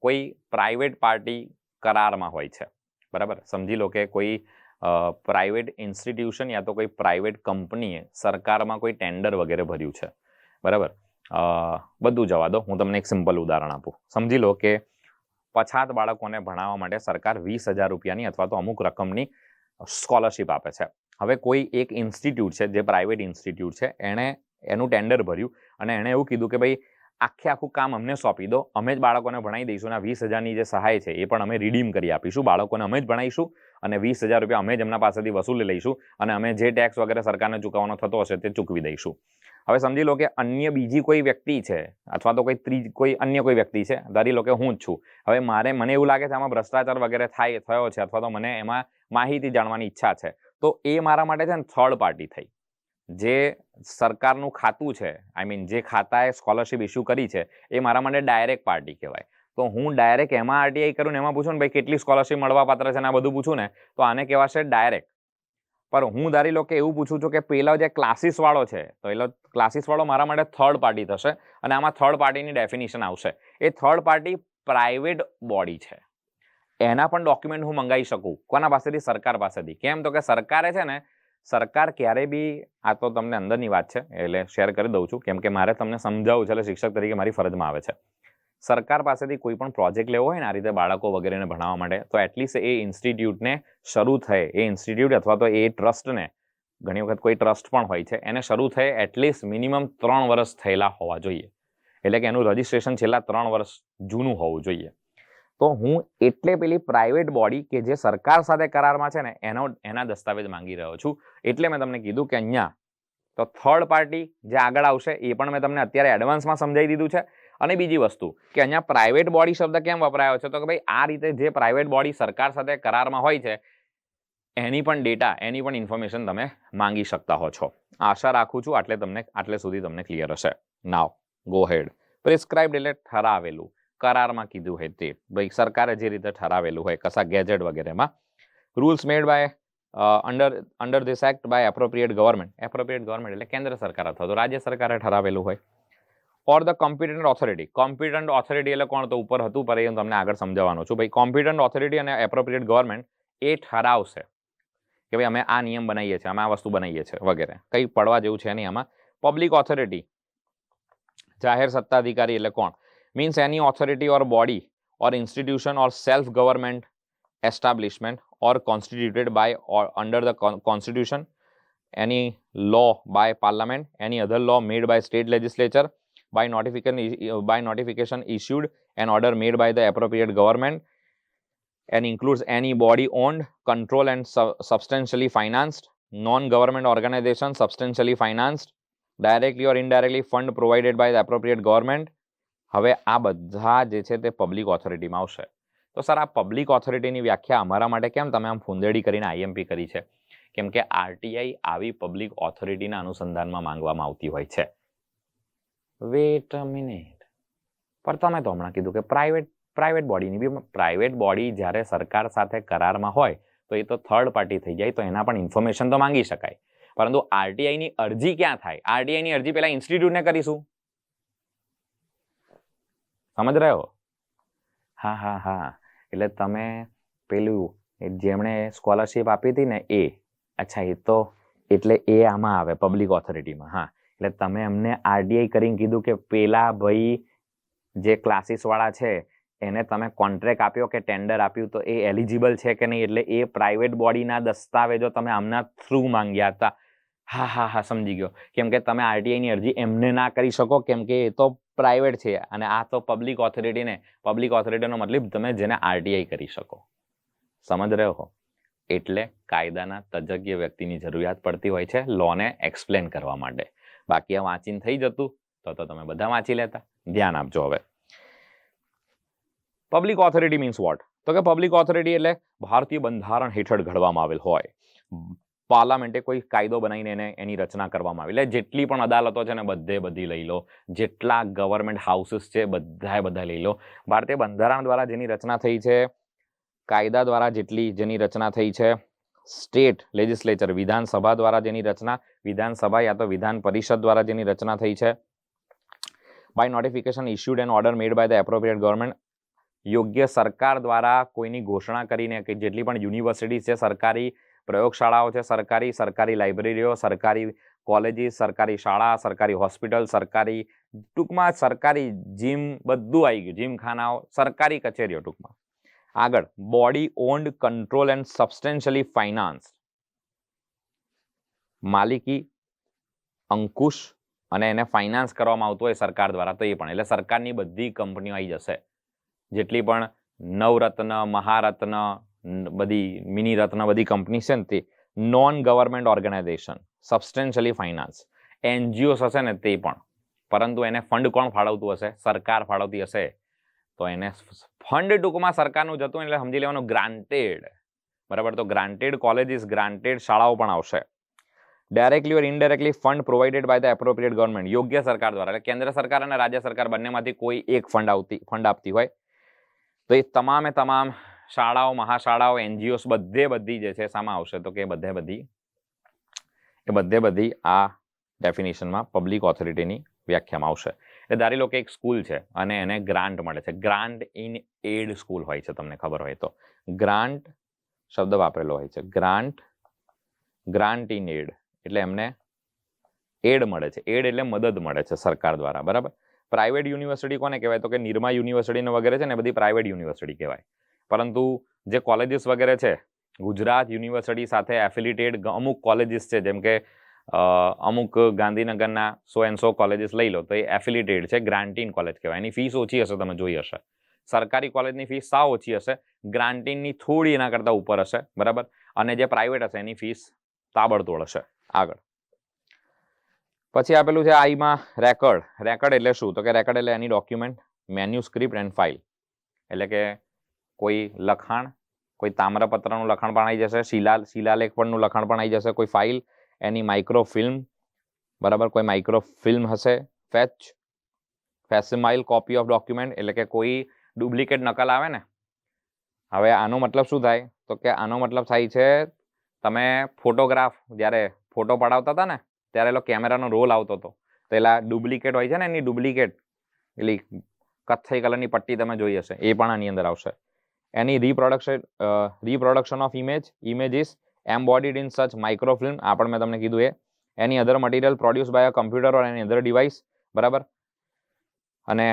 કોઈ પ્રાઇવેટ પાર્ટી કરારમાં હોય છે, બરાબર. સમજી લો કે કોઈ પ્રાઇવેટ ઇન્સ્ટિટ્યુશન યા તો કોઈ પ્રાઇવેટ કંપનીએ સરકારમાં કોઈ ટેન્ડર વગેરે ભર્યું છે, બરાબર. બધું જવા દો, હું તમને એક સિમ્પલ ઉદાહરણ આપું. સમજી લો કે પછાત બાળકોને ભણાવવા માટે સરકાર 20,000 રૂપિયાની અથવા તો અમુક રકમની સ્કોલરશિપ આપે છે. હવે કોઈ એક ઇન્સ્ટિટ્યૂટ છે, જે પ્રાઇવેટ ઇન્સ્ટિટ્યૂટ છે, એણે એનું ટેન્ડર ભર્યું અને એણે એવું કીધું કે ભાઈ આખું કામ અમને સોંપી દો, અમે જ બાળકોને ભણાવી દઈશું, અને 20,000ની જે સહાય છે એ પણ અમે રિડીમ કરી આપીશું, બાળકોને અમે જ ભણાવીશું અને 20,000 રૂપિયા અમે જ એમના પાસેથી વસૂલી લઈશું અને અમે જે ટેક્સ વગેરે સરકારને ચૂકવવાનો થતો હશે તે ચૂકવી દઈશું. હવે સમજી લો કે અન્ય બીજી કોઈ વ્યક્તિ છે અથવા તો કોઈ અન્ય કોઈ વ્યક્તિ છે, ધારી લો કે હું જ છું. હવે મને એવું લાગે છે આમાં ભ્રષ્ટાચાર વગેરે થયો છે અથવા તો મને એમાં માહિતી જાણવાની ઈચ્છા છે, તો એ મારા માટે છે ને થર્ડ પાર્ટી થઈ. જે સરકારનું ખાતું છે, આઈ મીન જે ખાતાએ સ્કોલરશિપ ઇસ્યુ કરી છે, એ મારા માટે ડાયરેક્ટ પાર્ટી કહેવાય. તો હું ડાયરેક્ટ એમાં આરટીઆઈ કરું ને એમાં પૂછું ને ભાઈ કેટલી સ્કોલરશિપ મળવા પાત્ર છે ને આ બધું પૂછું ને, તો આને કહેવાશે ડાયરેક્ટ. પણ હું ધારી લો કે એવું પૂછું છું કે પેલો જે ક્લાસીસ વાળો છે, તો એ ક્લાસીસ વાળો મારા માટે થર્ડ પાર્ટી થશે અને આમાં થર્ડ પાર્ટીની ડેફિનેશન આવશે. એ થર્ડ પાર્ટી પ્રાઇવેટ બોડી છે, એના પણ ડોક્યુમેન્ટ હું મંગાવી શકું. કોના પાસેથી? સરકાર પાસેથી. કેમ? તો કે સરકારે છે ને, સરકાર ક્યારે બી, આ તો તમને અંદરની વાત છે એટલે શેર કરી દઉં છું કેમ કે મારે તમને સમજાવવું છે, એટલે શિક્ષક તરીકે મારી ફરજમાં આવે છે. સરકાર પાસેથી કોઈ પણ પ્રોજેક્ટ લેવો હોય ને આ રીતે બાળકો વગેરેને ભણાવવા માટે, તો એટલીસ્ટ એ ઇન્સ્ટિટ્યૂટને શરૂ થાય, એ ઇન્સ્ટિટ્યૂટ અથવા તો એ ટ્રસ્ટને, ઘણી વખત કોઈ ટ્રસ્ટ પણ હોય છે, એને શરૂ થાય એટલીસ્ટ મિનિમમ 3 વર્ષ થયેલા હોવા જોઈએ. એટલે કે એનું રજિસ્ટ્રેશન છેલ્લા 3 વર્ષ જૂનું હોવું જોઈએ. તો હું એટલે પેલી પ્રાઇવેટ બોડી કે જે સરકાર સાથે કરારમાં છે ને એના દસ્તાવેજ માંગી રહ્યો છું. એટલે મેં તમને કીધું કે અહીંયા તો થર્ડ પાર્ટી જે આગળ આવશે એ પણ મેં તમને અત્યારે એડવાન્સમાં સમજાવી દીધું છે. અને બીજી વસ્તુ કે અહીંયા પ્રાઇવેટ બોડી શબ્દ કેમ વપરાયો છે, તો કે ભાઈ આ રીતે જે પ્રાઇવેટ બોડી સરકાર સાથે કરારમાં હોય છે એની પણ ડેટા, એની પણ ઇન્ફોર્મેશન તમે માંગી શકતા હો છો. આશા રાખું છું આટલે સુધી તમને ક્લિયર હશે. નાવ ગો હેડ. પ્રિસ્ક્રાઇબ્ડ એટલે ઠરાવેલું, કરારમાં કીધું હોય તે, ભાઈ સરકારે જે રીતે ઠરાવેલું હોય કશા ગેજેટ વગેરેમાં. Rules made by under this act by appropriate government. Appropriate government એટલે કેન્દ્ર સરકાર અથવા તો રાજ્ય સરકારે ઠરાવેલું હોય. Or the competent authority. Competent authority એટલે કોણ? તો ઉપર હતું પર એ તમને આગળ સમજાવવાનો છું. ભાઈ કોમ્પિટન્ટ ઓથોરિટી અને એપ્રોપ્રિએટ ગવર્મેન્ટ એ ઠરાવશે કે ભાઈ અમે આ નિયમ બનાવીએ છીએ, અમે આ વસ્તુ બનાવીએ છીએ વગેરે. કંઈ પડવા જેવું છે નહીં આમાં. પબ્લિક ઓથોરિટી, જાહેર સત્તાધિકારી એટલે કોણ? Means any authority or body or institution or self government establishment or constituted by under the constitution, any law by parliament, any other law made by state legislature, by notification issued, an order made by the appropriate government, and includes any body owned, controlled and substantially financed, non-government organization substantially financed, directly or indirectly fund provided by the appropriate government. હવે આ બધા જે છે તે public ઓથોરિટીમાં આવશે. તો sir આ public ઓથોરિટીની વ્યાખ્યા અમારા માટે કેમ તમે આમ ફૂંદેડી કરીને આઈએમપી કરી છે? કેમ કે આરટીઆઈ આવી પબ્લિક ઓથોરિટીના અનુસંધાનમાં માંગવામાં આવતી હોય છે. વેટ અ મિનિટ, પણ તમે તો હમણાં કીધું કે પ્રાઇવેટ બોડીની બી, પ્રાઇવેટ બોડી જ્યારે સરકાર સાથે કરારમાં હોય તો એ તો થર્ડ પાર્ટી થઈ જાય, તો એના પણ ઇન્ફોર્મેશન તો માંગી શકાય. પરંતુ આરટીઆઈની અરજી ક્યાં થાય? આરટીઆઈની અરજી પહેલા ઇન્સ્ટિટ્યૂટને કરીશું. સમજ રહ્યો? હા. એટલે તમે પેલું જેમણે સ્કોલરશિપ આપી હતી ને એ, અચ્છા એ તો એટલે એ આમાં આવે પબ્લિક ઓથોરિટીમાં. હા, એટલે તમે અમને આરટીઆઈ કરીને કીધું કે પેલા ભાઈ જે ક્લાસીસ વાળા છે એને તમે કોન્ટ્રાક્ટ આપ્યો કે ટેન્ડર આપ્યું તો એ એલિજિબલ છે કે નહીં, એટલે એ પ્રાઇવેટ બોડીના દસ્તાવેજો તમે આમના થ્રુ માંગ્યા હતા. હા હા હા સમજી ગયો. કેમ કે તમે આરટીઆઈની અરજી એમને ના કરી શકો, કેમ કે એ તો પ્રાઇવેટ છે અને આ તો પબ્લિક ઓથોરિટીને, પબ્લિક ઓથોરિટીનો મતલબ તમે જેને આરટીઆઈ કરી શકો. સમજ રહ્યો હો? એટલે કાયદાના તજજ્ઞ વ્યક્તિની જરૂરિયાત પડતી હોય છે લોને એક્સપ્લેન કરવા માટે. બાકી આ વાંચીને થઈ જતું તો તમે બધા વાંચી લેતા. ધ્યાન આપજો. હવે પબ્લિક ઓથોરિટી મીન્સ વોટ? તો કે પબ્લિક ઓથોરિટી એટલે ભારતીય બંધારણ હેઠળ ઘડવામાં આવેલ હોય, પાર્લામેન્ટે કોઈ કાયદો બનાવીને એની રચના કરવામાં આવી. એટલે જેટલી પણ અદાલતો છે ને બધી લઈ લો, જેટલા ગવર્મેન્ટ હાઉસીસ છે બધા લઈ લો, ભારતીય બંધારણ દ્વારા જેની રચના થઈ છે, કાયદા દ્વારા જેની રચના થઈ છે, સ્ટેટ લેજિસ્લેચર વિધાનસભા દ્વારા જેની રચના, વિધાનસભા યા તો વિધાન પરિષદ દ્વારા જેની રચના થઈ છે, by notification issued and order made by the appropriate government, યોગ્ય સરકાર દ્વારા કોઈની ઘોષણા કરીને કે જેટલી પણ યુનિવર્સિટી છે, સરકારી પ્રયોગશાળાઓ છે, સરકારી લાઇબ્રેરીઓ, સરકારી કોલેજીસ, સરકારી શાળા, સરકારી હોસ્પિટલ, સરકારી, ટૂંકમાં સરકારી જીમ, બધું આવી ગયું, જીમખાનાઓ, સરકારી કચેરીઓ ટૂંકમાં. આગળ, body owned, control and substantially finance, માલિકી, અંકુશ અને એને ફાઇનાન્સ કરવામાં આવતું હોય સરકાર દ્વારા, તો એ પણ, એટલે સરકારની બધી કંપનીઓ આવી જશે, જેટલી પણ નવરત્ન, મહારત્ન, બધી મિની રત્ન, બધી કંપની છે ને તે non government organisation, substantially finance, NGO હશે ને તે પણ, પરંતુ એને ફંડ કોણ ફાળવતું હશે? સરકાર ફાળવતી હશે. તો એને ફંડ ટૂંકમાં સરકારનું જતું એટલે સમજી લેવાનું ગ્રાન્ટેડ. બરાબર? તો ગ્રાન્ટેડ કોલેજીસ, ગ્રાન્ટેડ શાળાઓ પણ આવશે. Directly or indirectly fund provided by the appropriate government, યોગ્ય સરકાર દ્વારા, એટલે કેન્દ્ર સરકાર અને રાજ્ય સરકાર બંનેમાંથી કોઈ એક ફંડ આપતી હોય, તો એ તમામે તમામ શાળાઓ, મહાશાળાઓ, એનજીઓસ બધી જે છે શામાં આવશે? તો કે બધી આ ડેફિનેશનમાં પબ્લિક ઓથોરિટીની વ્યાખ્યામાં આવશે. એટલે ધારી લો કે એક સ્કૂલ છે અને એને ગ્રાન્ટ મળે છે, ગ્રાન્ટ ઇન એડ સ્કૂલ હોય છે, તમને ખબર હોય તો. ગ્રાન્ટ શબ્દ વાપરેલો હોય છે, ગ્રાન્ટ ઇન એડ એટલે એમને એડ મળે છે. એડ એટલે મદદ મળે છે સરકાર દ્વારા. બરાબર? પ્રાઇવેટ યુનિવર્સિટી કોને કહેવાય? તો કે નિરમા યુનિવર્સિટી વગેરે છે ને બધી પ્રાઇવેટ યુનિવર્સિટી કહેવાય. પરંતુ જે કોલેજીસ વગેરે છે, ગુજરાત યુનિવર્સિટી સાથે એફિલિટેડ અમુક કોલેજીસ છે, જેમ કે અમુક ગાંધીનગરના 100 કોલેજીસ લઈ લો, તો એ એફિલિટેડ છે, ગ્રાન્ટીન કોલેજ કહેવાય. એની ફીસ ઓછી હશે, તમે જોઈ હશે. સરકારી કોલેજની ફીસ સાવ ઓછી હશે, ગ્રાન્ટીનની થોડી એના કરતાં ઉપર હશે. બરાબર? અને જે પ્રાઇવેટ હશે એની ફીસ તાબડતોડ હશે. આગળ પછી આપેલું છે આઈમાં રેકર્ડ. રેકર્ડ એટલે શું? તો કે રેકર્ડ એટલે એની ડોક્યુમેન્ટ, મેન્યુસ્ક્રિપ્ટ એન્ડ ફાઇલ, એટલે કે કોઈ લખાણ, કોઈ તામ્રપત્રનું લખાણ પણ આવી જશે, શિલાલેખ પરનું લખાણ પણ આવી જશે, કોઈ ફાઇલ, એની માઇક્રોફિલ્મ. બરાબર? કોઈ માઇક્રોફિલ્મ હશે. ફેસિમાઇલ કોપી ઓફ ડોક્યુમેન્ટ, એટલે કે કોઈ ડુપ્લિકેટ નકલ આવે ને. હવે આનો મતલબ શું થાય? તો કે આનો મતલબ થાય છે તમે ફોટોગ્રાફ જ્યારે ફોટો પડાવતા હતા ને ત્યારે એલો કેમેરાનો રોલ આવતો હતો, તો એલા ડુપ્લિકેટ હોય છે ને, એની ડુપ્લિકેટ એટલે કથ્થઈ કલરની પટ્ટી તમે જોઈ હશે, એ પણ આની અંદર આવશે. Any reproduction of images embodied in such microfilm, આ પણ મેં તમને કીધું એ. Any other material produce by a computer or any other device. બરાબર? અને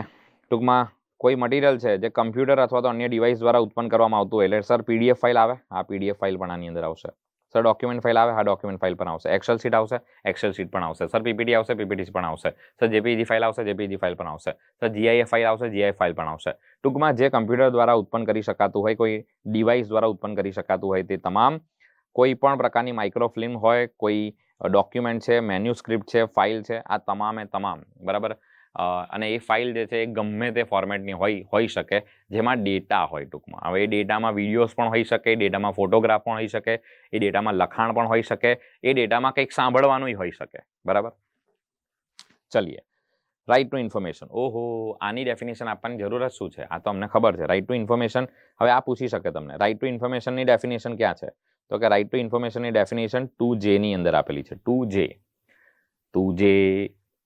ટૂંકમાં કોઈ મટીરિયલ છે જે કમ્પ્યુટર અથવા તો અન્ય ડિવાઇસ દ્વારા ઉત્પન્ન કરવામાં આવતું હોય, એટલે સર પીડીએફ ફાઇલ આવે, આ પીડીએફ ફાઇલ પણ આની અંદર આવશે. સર ડોક્યુમેન્ટ ફાઇલ આવે, હા ડોક્યુમેન્ટ ફાઇલ પણ આવશે. એક્સેલ શીટ આવશે, એક્સેલ શીટ પણ આવશે. સર પીપીટી આવશે, પીપીટી પણ આવશે. સર જેપીજી ફાઇલ આવશે, જેપીજી ફાઇલ પણ આવશે. સર જીઆઈએફ ફાઇલ આવશે, જીઆઈએફ ફાઇલ પણ આવશે. ટૂંકમાં જે કમ્પ્યુટર દ્વારા ઉત્પન્ન કરી શકાતું હોય, કોઈ ડિવાઇસ દ્વારા ઉત્પન્ન કરી શકાતું હોય, તે તમામ કોઈ પણ પ્રકારની માઇક્રોફિલ્મ હોય, કોઈ ડોક્યુમેન્ટ છે, મેન્યુસ્ક્રિપ્ટ છે, ફાઇલ છે, આ તમામે તમામ. બરાબર? અને એ ફાઇલ જે છે એ ગમે તે ફોર્મેટની હોઈ શકે, જેમાં ડેટા હોય ટૂંકમાં. હવે એ ડેટામાં વિડીયોઝ પણ હોઈ શકે, એ ડેટામાં ફોટોગ્રાફ પણ હોઈ શકે, એ ડેટામાં લખાણ પણ હોઈ શકે, એ ડેટામાં કંઈક સાંભળવાનું હોઈ શકે. બરાબર? ચલીએ, રાઇટ ટુ ઇન્ફોર્મેશન. ઓહો, આની ડેફિનેશન આપવાની જરૂરત શું છે? આ તો અમને ખબર છે. રાઇટ ટુ ઇન્ફોર્મેશન, હવે આ પૂછી શકે તમને, રાઇટ ટુ ઇન્ફોર્મેશનની ડેફિનેશન ક્યાં છે? તો કે રાઇટ ટુ ઇન્ફોર્મેશનની ડેફિનેશન 2J ની અંદર આપેલી છે.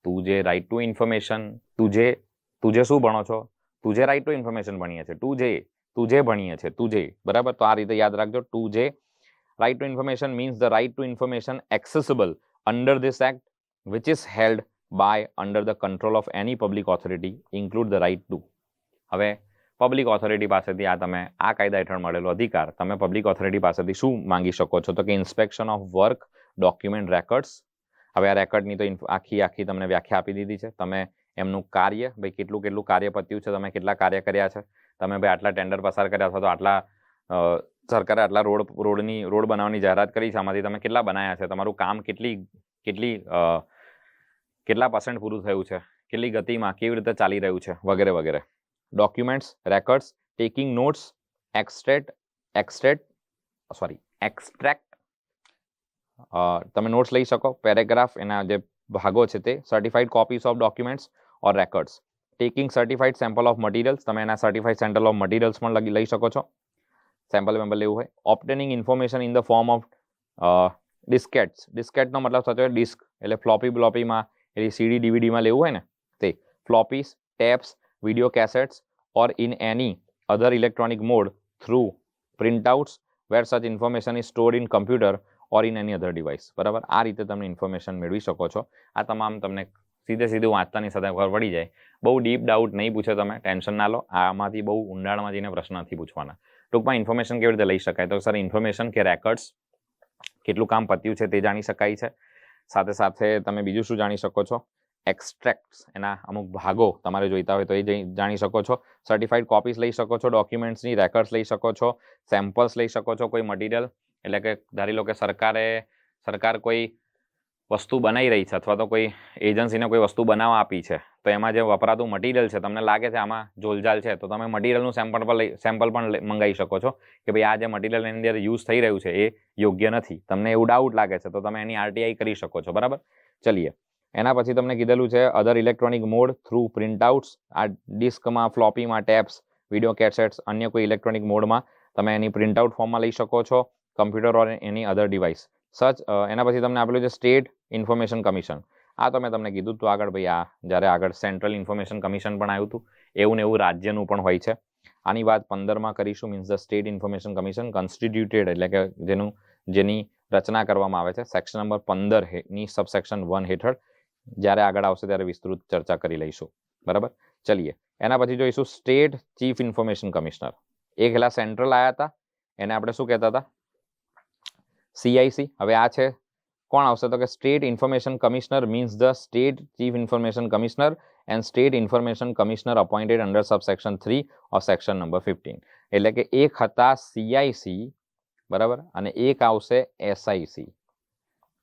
2J right to information. તુજે શું ભણો છો? તુજે રાઇટ ટુ ઇન્ફોર્મેશન ભણીએ છે. તુજે ભણીએ છે. તુજે. બરાબર? તો આ રીતે યાદ રાખજો. 2J right to information means the right to information accessible under this act which is held by under the control of any public authority include the right to. હવે પબ્લિક ઓથોરિટી પાસેથી આ તમે આ કાયદા હેઠળ મળેલો અધિકાર તમે પબ્લિક ઓથોરિટી પાસેથી શું માંગી શકો છો? તો કે inspection of work, document records, હવે આ રેકર્ડની તો આખી તમને વ્યાખ્યા આપી દીધી છે. તમે એમનું કાર્ય, ભાઈ કેટલું કાર્ય પત્યું છે, તમે કેટલા કાર્ય કર્યા છે, તમે ભાઈ આટલા ટેન્ડર પસાર કર્યા અથવા તો આટલા સરકારે આટલા રોડ બનાવવાની જાહેરાત કરી છે, આમાંથી તમે કેટલા બનાવ્યા છે, તમારું કામ કેટલા % પૂરું થયું છે, કેટલી ગતિમાં કેવી રીતે ચાલી રહ્યું છે, વગેરે વગેરે. Documents, records, taking notes, extract તમે નોટ્સ લઈ શકો, પેરેગ્રાફ એના જે ભાગો છે તે, certified copies of documents or records, taking certified sample of materials, તમે એના સર્ટિફાઈડ સેમ્પલ ઓફ મટીરિયલ્સ પણ લઈ શકો છો, સેમ્પલ લેવું હોય. Obtaining information in the form of ડિસ્કેટનો મતલબ થતો હોય ડિસ્ક, એટલે ફ્લોપીમાં એટલે CD DVD લેવું હોય ને તે, floppies, tapes, video cassettes or in any other electronic mode through printouts where such information is stored in computer or in any other device. બરાબર, આ રીતે તમે ઇન્ફોર્મેશન મેળવી શકો છો. આ તમામ તમને સીધું વાંચતાની સાથે ખબર પડી જાય. બહુ ડીપ ડાઉટ નહીં પૂછે, તમે ટેન્શન ના લો. આમાંથી બહુ ઊંડાણમાં જઈને પ્રશ્ન નથી પૂછવાના. ટૂંકમાં ઇન્ફોર્મેશન કેવી રીતે લઈ શકાય? તો સર ઇન્ફોર્મેશન કે રેકર્ડ્સ કેટલું કામ પત્યું છે તે જાણી શકાય છે. સાથે સાથે તમે બીજું શું જાણી શકો છો? એક્સ્ટ્રેક્ટ્સ, એના અમુક ભાગો તમારે જોઈતા હોય તો એ જાણી શકો છો. સર્ટિફાઈડ કોપીઝ લઈ શકો છો ડોક્યુમેન્ટ્સની, રેકર્ડ્સ લઈ શકો છો, સેમ્પલ્સ લઈ શકો છો. કોઈ મટીરિયલ, એટલે કે ધારી લો કે સરકાર કોઈ વસ્તુ બનાવી રહી છે અથવા તો કોઈ એજન્સીને કોઈ વસ્તુ બનાવવા આપી છે, તો એમાં જે વપરાતું મટીરિયલ છે તમને લાગે છે આમાં જોલજાલ છે, તો તમે મટીરિયલનું સેમ્પલ પણ મંગાવી શકો છો કે ભાઈ આ જે મટીરિયલ એની અંદર યુઝ થઈ રહ્યું છે એ યોગ્ય નથી. તમને એવું ડાઉટ લાગે છે તો તમે એની RTI કરી શકો છો. બરાબર, ચલીએ. એના પછી તમને કીધેલું છે અધર ઇલેક્ટ્રોનિક મોડ થ્રુ પ્રિન્ટઆઉટ્સ. આ ડિસ્કમાં, ફ્લોપીમાં, ટેપ્સ, વિડીયો કેસેટ્સ, અન્ય કોઈ ઇલેક્ટ્રોનિક મોડમાં તમે એની પ્રિન્ટઆઉટ ફોર્મમાં લઈ શકો છો, computer or any other device. એના પછી તમને આપેલું છે સ્ટેટ ઇન્ફોર્મેશન કમિશન. આ તો મેં તમને કીધું હતું આગળ, ભાઈ આ જ્યારે આગળ સેન્ટ્રલ ઇન્ફોર્મેશન કમિશન પણ આવ્યું હતું, એવું ને એવું રાજ્યનું પણ હોય છે. આની વાત 15માં કરીશું. Means the state information commission constituted, એટલે કે જેની રચના કરવામાં આવે છે સેક્શન નંબર 15 ની સબસેક્શન 1 હેઠળ. જ્યારે આગળ આવશે ત્યારે વિસ્તૃત ચર્ચા કરી લઈશું. બરાબર, ચલીએ. એના પછી જોઈશું સ્ટેટ ચીફ ઇન્ફોર્મેશન કમિશનર. એક હેલા સેન્ટ્રલ આવ્યા હતા, એને આપણે શું કહેતા હતા? CIC. હવે આ છે કોણ આવશે? તો કે state information commissioner means the state chief information commissioner and state information commissioner appointed under subsection 3 of section number 15. એટલે કે એક હતા CIC, બરાબર, અને એક આવશે SIC.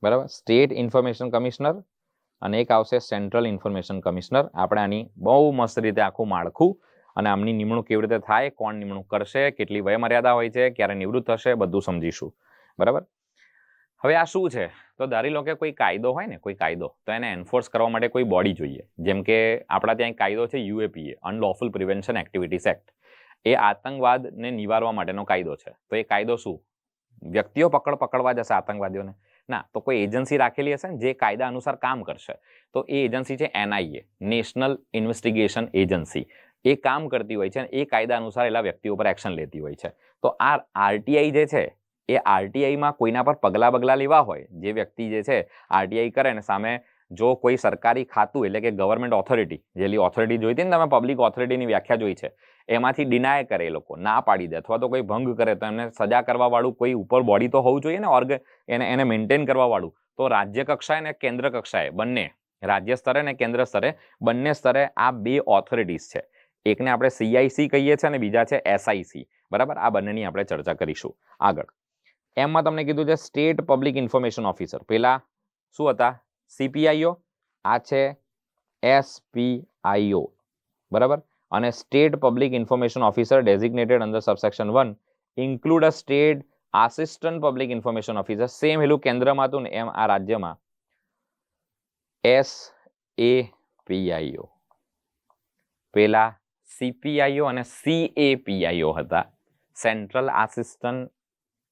બરાબર, સ્ટેટ ઇન્ફોર્મેશન કમિશનર અને એક આવશે સેન્ટ્રલ ઇન્ફોર્મેશન કમિશનર. આપણે આની બહુ મસ્ત રીતે આખું માળખું અને આમની નિમણૂક કેવી રીતે થાય, કોણ નિમણૂક કરશે, કેટલી વયમર્યાદા હોય છે, ક્યારે નિવૃત્ત થશે, બધું સમજીશું. બરાબર, હવે આ શું છે? તો ધારી લો કે કોઈ કાયદો હોય ને, કોઈ કાયદો, તો એને એન્ફોર્સ કરવા માટે કોઈ બોડી જોઈએ. જેમ કે આપણા ત્યાં કાયદો છે UAPA, unlawful prevention activities act. એ આતંકવાદને નિવારવા માટેનો કાયદો છે. તો એ કાયદો શું? વ્યક્તિઓ પકડવા જશે આતંકવાદીઓને? ના, તો કોઈ એજન્સી રાખેલી હશે ને જે કાયદા અનુસાર કામ કરશે. તો એ એજન્સી છે NIA, નેશનલ ઇન્વેસ્ટિગેશન એજન્સી. એ કામ કરતી હોય છે અને એ કાયદા અનુસાર એલા વ્યક્તિઓ પર એક્શન લેતી હોય છે. તો આ RTI જે છે એ RTIમાં કોઈના પર પગલા લેવા હોય, જે વ્યક્તિ જે છે RTI કરે ને સામે જો કોઈ સરકારી ખાતું, એટલે કે ગવર્મેન્ટ ઓથોરિટી, જેલી ઓથોરિટી જોઈતી ને તમે પબ્લિક ઓથોરિટીની વ્યાખ્યા જોઈ છે, એમાંથી ડિનાય કરે, એ લોકો ના પાડી દે અથવા તો કોઈ ભંગ કરે તો એમને સજા કરવા વાળું કોઈ ઉપર બોડી તો હોવું જોઈએ ને, એને મેન્ટેન કરવા વાળું. તો રાજ્ય કક્ષાએ ને કેન્દ્ર કક્ષાએ બંને, રાજ્ય સ્તરે ને કેન્દ્ર સ્તરે બંને સ્તરે આ બે ઓથોરિટીઝ છે. એકને આપણે CIC કહીએ છીએ અને બીજા છે SIC. બરાબર, આ બંનેની આપણે ચર્ચા કરીશું આગળ. એમાં તમને કીધું છે સ્ટેટ પબ્લિક ઇન્ફોર્મેશન ઓફિસર. પેલા શું હતા? CPIO. આ છે SPIO. બરાબર, અને state public information officer designated under subsection 1 include a state assistant public information officer. Same એલું કેન્દ્રમાં હતું ને એમ આ રાજ્યમાં SAPIO. પેલા CPIO અને CAPIO હતા, central assistant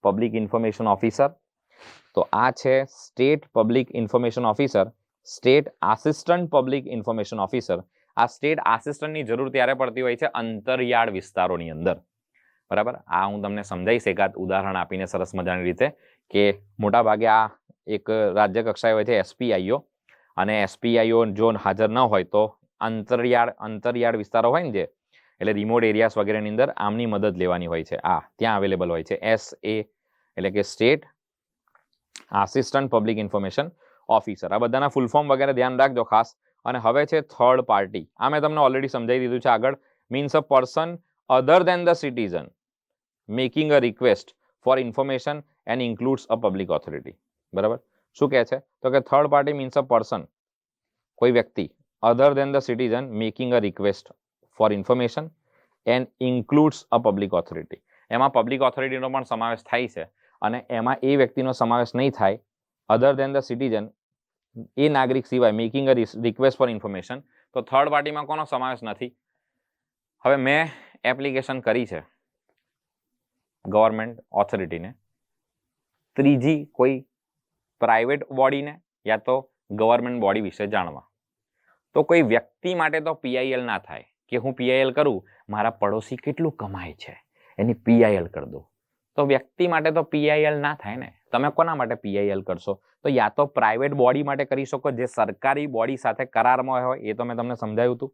public information officer. તો આ છે state public information officer, state assistant public information officer. આ સ્ટેટ આસિસ્ટન્ટની જરૂર ત્યારે પડતી હોય છે અંતરિયાળ વિસ્તારોની અંદર. બરાબર, આ હું તમને સમજાવીશ એકાદ ઉદાહરણ આપીને સરસ મજાની રીતે, કે મોટા ભાગે આ એક રાજ્ય કક્ષાએ હોય છે SPIO, અને SPIO જો હાજર ન હોય તો અંતરિયાળ વિસ્તારો હોય ને જે, એટલે રિમોટ એરિયાસ વગેરેની અંદર આમની મદદ લેવાની હોય છે. આ ત્યાં અવેલેબલ હોય છે. SA એટલે કે state assistant public information officer. આ બધાના ફૂલ ફોર્મ વગેરે ધ્યાન રાખજો ખાસ. અને હવે છે થર્ડ પાર્ટી. આ મેં તમને ઓલરેડી સમજાવી દીધું છે આગળ. Means a person other than the citizen making a request for information and includes a public authority. બરાબર. શું કહે છે? તો કે third party means a person, કોઈ વ્યક્તિ, other than the citizen making a request for information and includes a public authority. એમાં public ઓથોરિટીનો પણ સમાવેશ થાય છે અને એમાં એ વ્યક્તિનો સમાવેશ નહીં થાય અધર દેન ધ સિટીઝન, એ નાગરિક સિવાય making a request for information. તો થર્ડ પાર્ટીમાં કોનો સમાવેશ નથી? હવે મેં એપ્લિકેશન કરી છે ગવર્મેન્ટ ઓથોરિટીને, ત્રીજી કોઈ પ્રાઇવેટ બોડીને યા તો ગવર્મેન્ટ બોડી વિશે જાણવા. તો કોઈ વ્યક્તિ માટે તો પીઆઈએલ ના થાય કે હું પીઆઈએલ કરું, મારા પડોશી કેટલું કમાય છે એની પીઆઈએલ કરી દો. તો વ્યક્તિ માટે તો પીઆઈએલ ના થાય ને. તમે કોના માટે પીઆઈએલ કરશો? તો યા તો પ્રાઇવેટ બોડી માટે કરી શકો, જે સરકારી બોડી સાથે કરારમાં હોય, એ તો મેં તમને સમજાવ્યું હતું.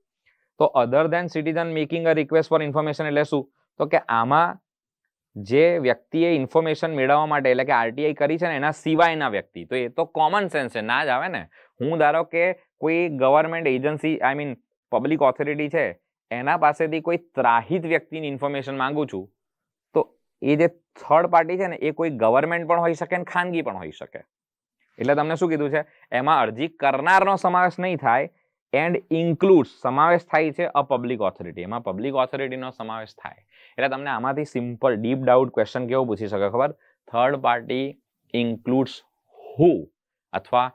તો other than citizen making a request for information એટલે શું? તો કે આમાં જે વ્યક્તિએ ઇન્ફોર્મેશન મેળવવા માટે એટલે કે આરટીઆઈ કરી છે ને એના સિવાયના વ્યક્તિ, તો એ તો કોમન સેન્સ છે, ના જ આવે ને. હું ધારો કે કોઈ government agency, I mean public authority છે, એના પાસેથી કોઈ ત્રાહિત વ્યક્તિની ઇન્ફોર્મેશન માંગુ છું, તો એ જે થર્ડ પાર્ટી છે ને એ કોઈ ગવર્મેન્ટ પણ હોઈ શકે અને ખાનગી પણ હોઈ શકે. એટલે તમને શું કીધું છે? એમાં અરજી કરનારનો સમાવેશ નહીં થાય, એન્ડ ઇન્ક્લુડ્સ સમાવેશ થાય છે અ પબ્લિક ઓથોરિટી. એમાં પબ્લિક ઓથોરિટીનો સમાવેશ થાય. એટલે તમને આમાંથી સિમ્પલ ડીપ ડાઉટ ક્વેશ્ચન કેવો પૂછી શકે ખબર? થર્ડ પાર્ટી ઇન્ક્લુડ્સ હુ અથવા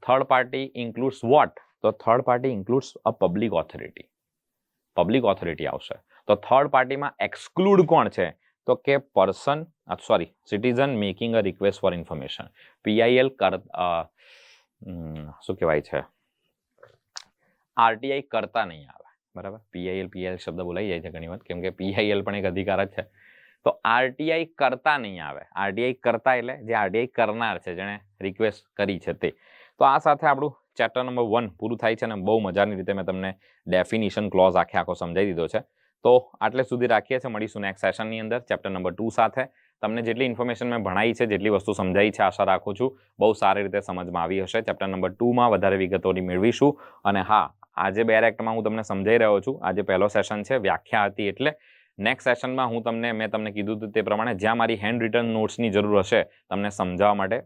થર્ડ પાર્ટી ઇન્ક્લુડ્સ વોટ? તો third party includes a public authority. Public authority આવશે. તો થર્ડ પાર્ટીમાં એક્સક્લુડ કોણ છે? તો કે person, sorry, citizen making a request for information. PIL શું કહેવાય છે, આરટીઆઈ કરતા નહીં આવે. બરાબર. પીઆઈએલ શબ્દ બોલાઈ જાય છે ઘણી વાર, કેમ કે પીઆઈએલ પણ એક અધિકાર જ છે. તો આરટીઆઈ કરતા નહીં આવે. આરટીઆઈ કરતા એટલે જે આરટીઆઈ કરનાર છે, જેણે રિક્વેસ્ટ કરી છે તે. તો આ સાથે આપણું ચેપ્ટર નંબર 1 પૂરું થાય છે અને બહુ મજાની રીતે મેં તમને ડેફિનિશન ક્લોઝ આખો સમજાવી દીધો છે. તો આટલે સુધી રાખીએ છીએ. મળીશું નેક્સ્ટ સેશનની અંદર ચેપ્ટર નંબર 2 સાથે. તમને જેટલી ઇન્ફોર્મેશન મેં ભણાવી છે, જેટલી વસ્તુ સમજાવી છે, આશા રાખું છું બહુ સારી રીતે સમજમાં આવી હશે. ચેપ્ટર નંબર 2માં વધારે વિગતોની મેળવીશું. અને હા, આજે બેર એક્ટમાં હું તમને સમજાઈ રહ્યો છું. આજે પહેલો સેશન છે, વ્યાખ્યા હતી. એટલે નેક્સ્ટ સેશનમાં મેં તમને કીધું હતું તે પ્રમાણે જ્યાં મારી હેન્ડ રિટન નોટ્સની જરૂર હશે તમને સમજાવવા માટે,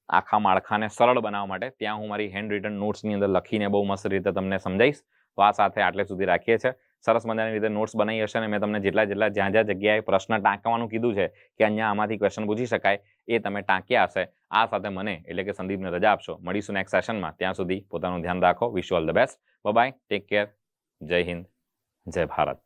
આખા માળખાને સરળ બનાવવા માટે, ત્યાં હું મારી હેન્ડ રિટન નોટ્સની અંદર લખીને બહુ મસ્ત રીતે તમને સમજાવીશ. તો આ સાથે આટલે સુધી રાખીએ છીએ. સરસ મજાની રીતે નોટ્સ બનાવી હશે અને મેં તમને જ્યાં જગ્યાએ પ્રશ્ન ટાંકવાનું કીધું છે કે અહીંયા આમાંથી ક્વેશ્ચન પૂછી શકાય, એ તમે ટાંક્યા હશે. આ સાથે મને એટલે કે સંદીપને રજા આપશો. મળીશું નેક્સ્ટ સેશનમાં. ત્યાં સુધી પોતાનું ધ્યાન રાખો. Wish you all the best. Bye bye. Take care. જય હિન્દ. જય ભારત.